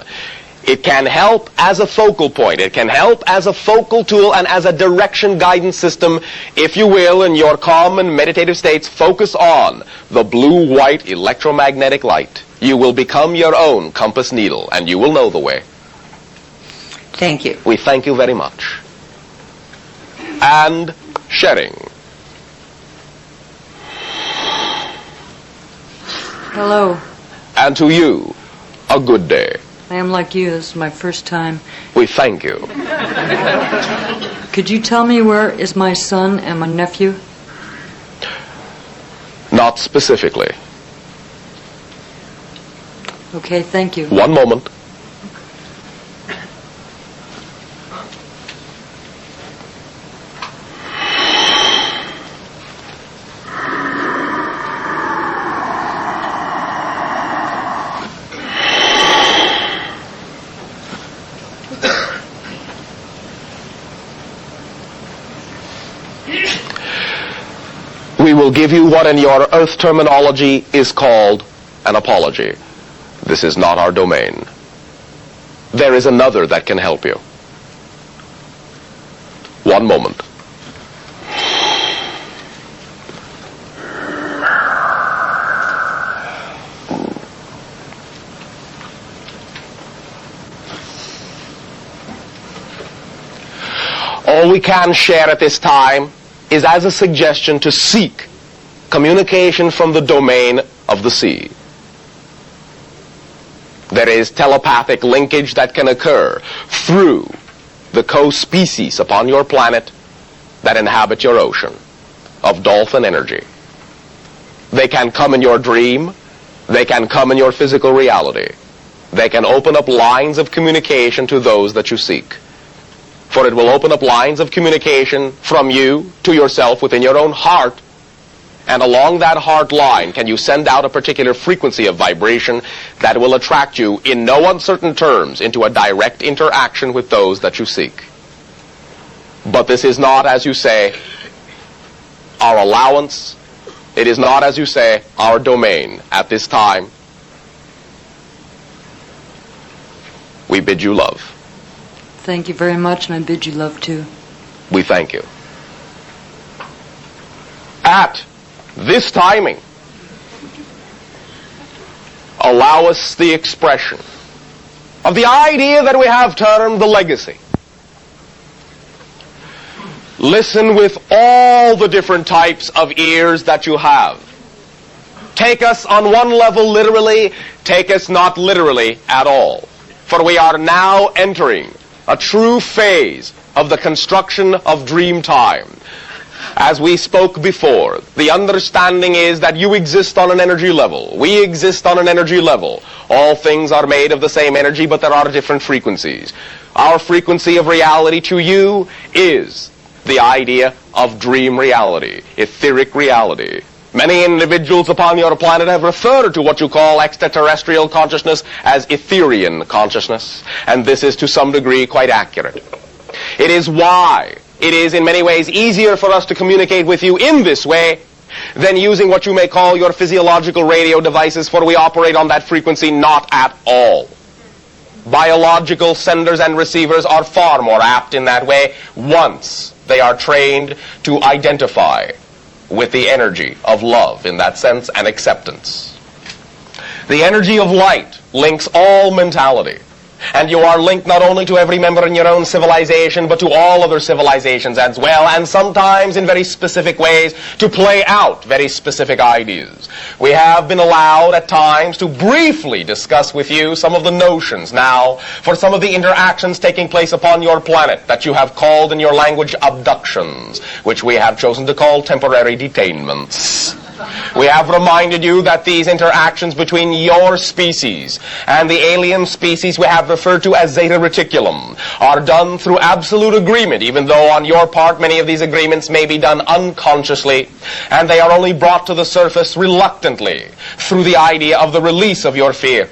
It can help as a focal point. It can help as a focal tool and as a direction guidance system, if you will, in your calm and meditative states. Focus on the blue-white electromagnetic light. You will become your own compass needle, and you will know the way. Thank you. We thank you very much. And sharing. Hello. And to you, a good day. I am like you. This is my first time. We thank you. Could you tell me where is my son and my nephew? Not specifically. Okay, thank you. One moment. We will give you what in your earth terminology is called an apology. This is not our domain. There is another that can help you. One moment. All we can share at this time is as a suggestion to seek communication from the domain of the sea. There is telepathic linkage that can occur through the co-species upon your planet that inhabit your ocean of dolphin energy. They can come in your dream. They can come in your physical reality. They can open up lines of communication to those that you seek. For it will open up lines of communication from you to yourself within your own heart. And along that heart line can you send out a particular frequency of vibration that will attract you in no uncertain terms into a direct interaction with those that you seek. But this is not, as you say, our allowance. It is not, as you say, our domain at this time. We bid you love. Thank you very much, and I bid you love too. We thank you. At this timing, allow us the expression of the idea that we have termed the legacy. Listen with all the different types of ears that you have. Take us on one level literally, take us not literally at all. For we are now entering a true phase of the construction of dream time. As we spoke before, the understanding is that you exist on an energy level. We exist on an energy level. All things are made of the same energy, but there are different frequencies. Our frequency of reality to you is the idea of dream reality, etheric reality. Many individuals upon your planet have referred to what you call extraterrestrial consciousness as Etherian consciousness, and this is to some degree quite accurate. It is why it is in many ways easier for us to communicate with you in this way than using what you may call your physiological radio devices, for we operate on that frequency not at all. Biological senders and receivers are far more apt in that way once they are trained to identify with the energy of love in that sense and acceptance. The energy of light links all mentality. And you are linked not only to every member in your own civilization, but to all other civilizations as well, and sometimes in very specific ways to play out very specific ideas. We have been allowed at times to briefly discuss with you some of the notions now for some of the interactions taking place upon your planet that you have called in your language abductions, which we have chosen to call temporary detainments. We have reminded you that these interactions between your species and the alien species we have referred to as Zeta Reticulum are done through absolute agreement, even though on your part many of these agreements may be done unconsciously, and they are only brought to the surface reluctantly through the idea of the release of your fear.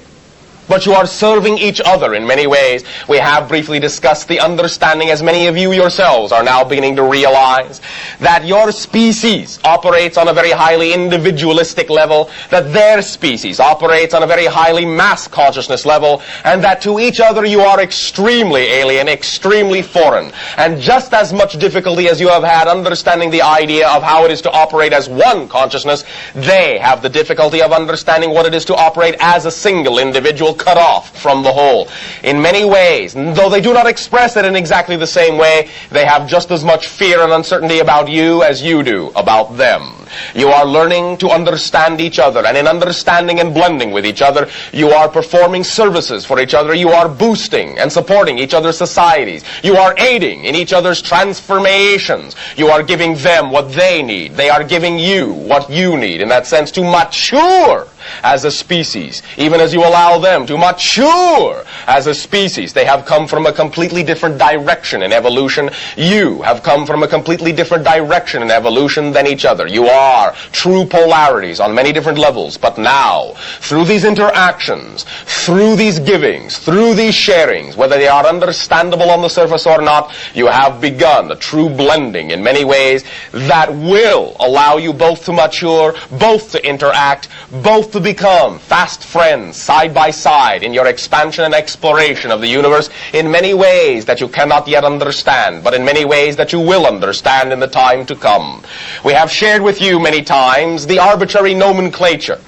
but you are serving each other in many ways. We have briefly discussed the understanding, as many of you yourselves are now beginning to realize, that your species operates on a very highly individualistic level, that their species operates on a very highly mass consciousness level, and that to each other you are extremely alien, extremely foreign. And just as much difficulty as you have had understanding the idea of how it is to operate as one consciousness, they have the difficulty of understanding what it is to operate as a single individual cut off from the whole. In many ways, though they do not express it in exactly the same way, they have just as much fear and uncertainty about you as you do about them. You are learning to understand each other, and in understanding and blending with each other, you are performing services for each other. You are boosting and supporting each other's societies. You are aiding in each other's transformations. You are giving them what they need. They are giving you what you need, in that sense, to mature as a species, even as you allow them to mature as a species. They have come from a completely different direction in evolution. You have come from a completely different direction in evolution than each other. You are true polarities on many different levels, but now, through these interactions, through these givings, through these sharings, whether they are understandable on the surface or not, you have begun a true blending in many ways that will allow you both to mature, both to interact, both to become fast friends side by side in your expansion and exploration of the universe in many ways that you cannot yet understand, but in many ways that you will understand in the time to come. We have shared with you many times the arbitrary nomenclature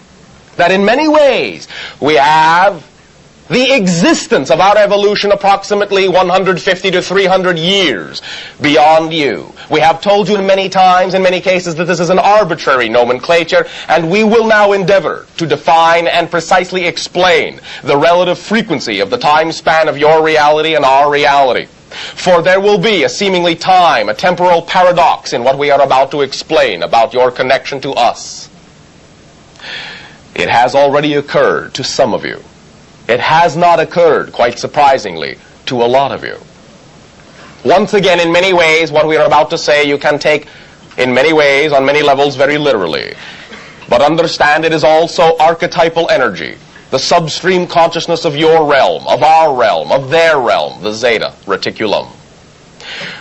that in many ways we have the existence of our evolution approximately 150 to 300 years beyond you. We have told you many times, in many cases, that this is an arbitrary nomenclature, and we will now endeavor to define and precisely explain the relative frequency of the time span of your reality and our reality. For there will be a seemingly time, a temporal paradox in what we are about to explain about your connection to us. It has already occurred to some of you. It has not occurred, quite surprisingly, to a lot of you. Once again, in many ways, what we are about to say you can take in many ways, on many levels, very literally. But understand it is also archetypal energy, the substream consciousness of your realm, of our realm, of their realm, the zeta reticulum.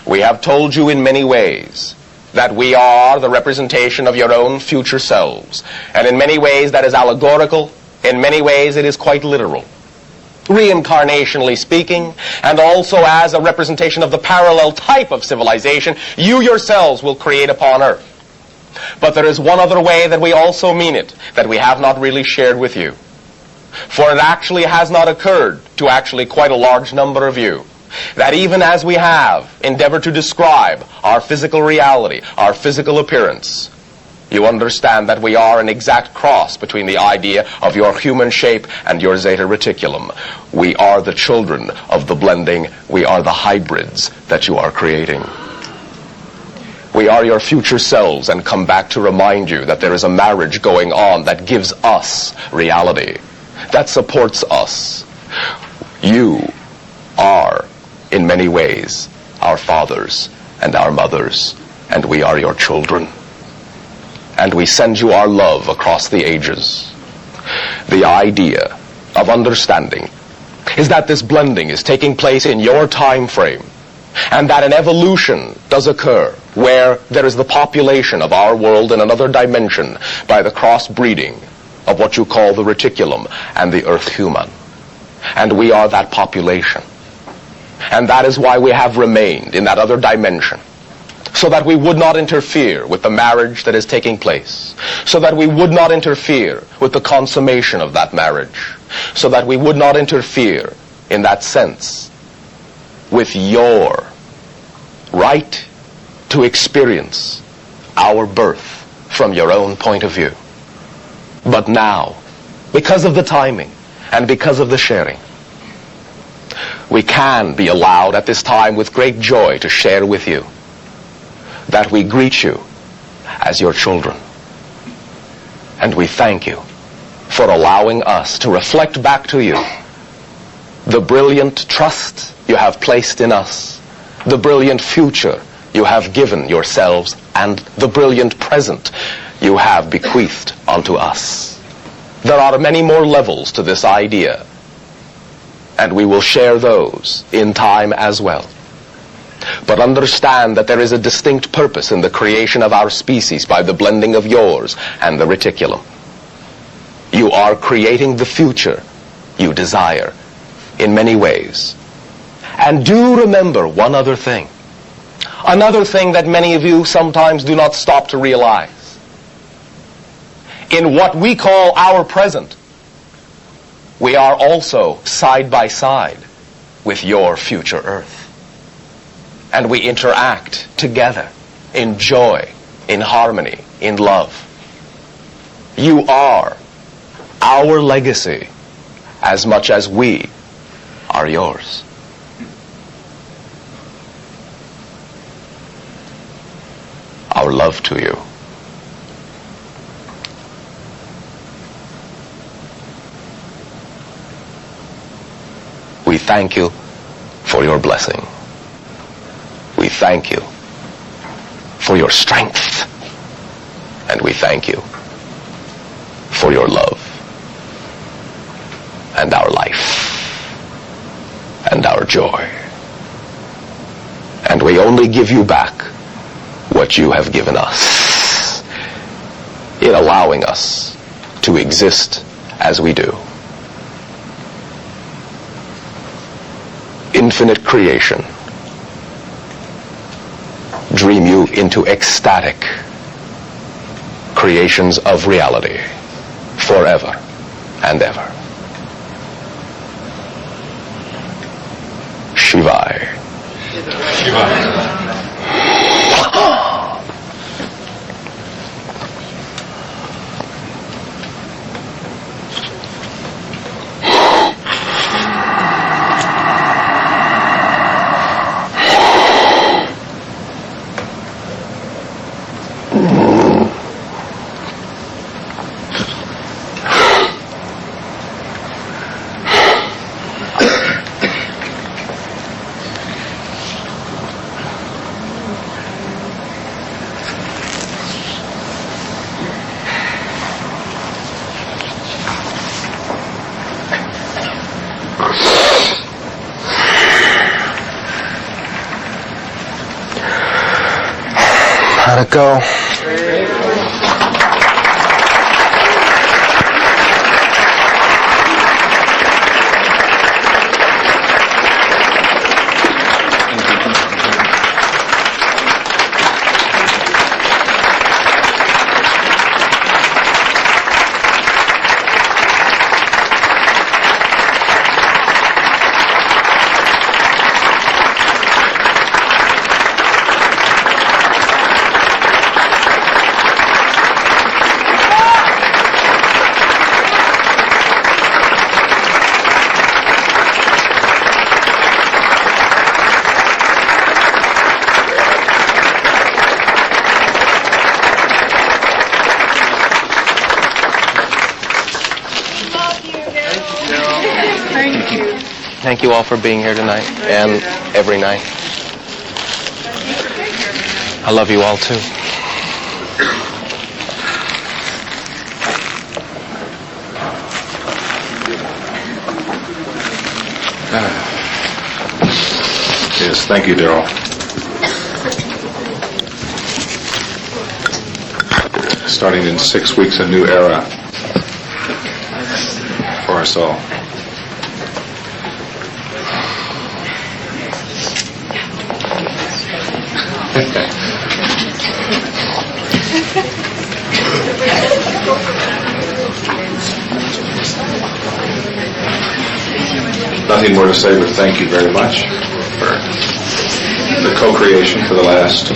We have told you in many ways that we are the representation of your own future selves. And in many ways that is allegorical, in many ways it is quite literal. Reincarnationally speaking, and also as a representation of the parallel type of civilization you yourselves will create upon Earth. But there is one other way that we also mean it, that we have not really shared with you. For it actually has not occurred to actually quite a large number of you, that even as we have endeavored to describe our physical reality, our physical appearance, you understand that we are an exact cross between the idea of your human shape and your zeta reticulum. We are the children of the blending. We are the hybrids that you are creating. We are your future selves and come back to remind you that there is a marriage going on that gives us reality, that supports us. You are, in many ways, our fathers and our mothers, and we are your children. And we send you our love across the ages. The idea of understanding is that this blending is taking place in your time frame, and that an evolution does occur where there is the population of our world in another dimension by the crossbreeding of what you call the reticulum and the earth human. And we are that population. And that is why we have remained in that other dimension, so that we would not interfere with the marriage that is taking place, so that we would not interfere with the consummation of that marriage, so that we would not interfere, in that sense, with your right to experience our birth from your own point of view. But now, because of the timing and because of the sharing, we can be allowed at this time with great joy to share with you that we greet you as your children. And we thank you for allowing us to reflect back to you the brilliant trust you have placed in us, the brilliant future you have given yourselves, and the brilliant present you have bequeathed unto us. There are many more levels to this idea, and we will share those in time as well. But understand that there is a distinct purpose in the creation of our species by the blending of yours and the reticulum. You are creating the future you desire in many ways. And do remember one other thing. Another thing that many of you sometimes do not stop to realize. In what we call our present, we are also side by side with your future Earth. And we interact together in joy, in harmony, in love. You are our legacy as much as we are yours. Our love to you. We thank you for your blessing. We thank you for your strength. And we thank you for your love and our life and our joy. And we only give you back what you have given us in allowing us to exist as we do. Infinite creation, dream you into ecstatic creations of reality forever and ever. Shivai. Shivai. How'd it go? Thank you all for being here tonight and every night. I love you all too. Yes, thank you, Daryl. Starting in 6 weeks, a new era for us all. Nothing more to say, but thank you very much for the co-creation for the last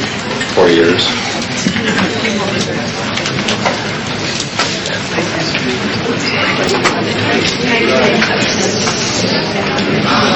4 years.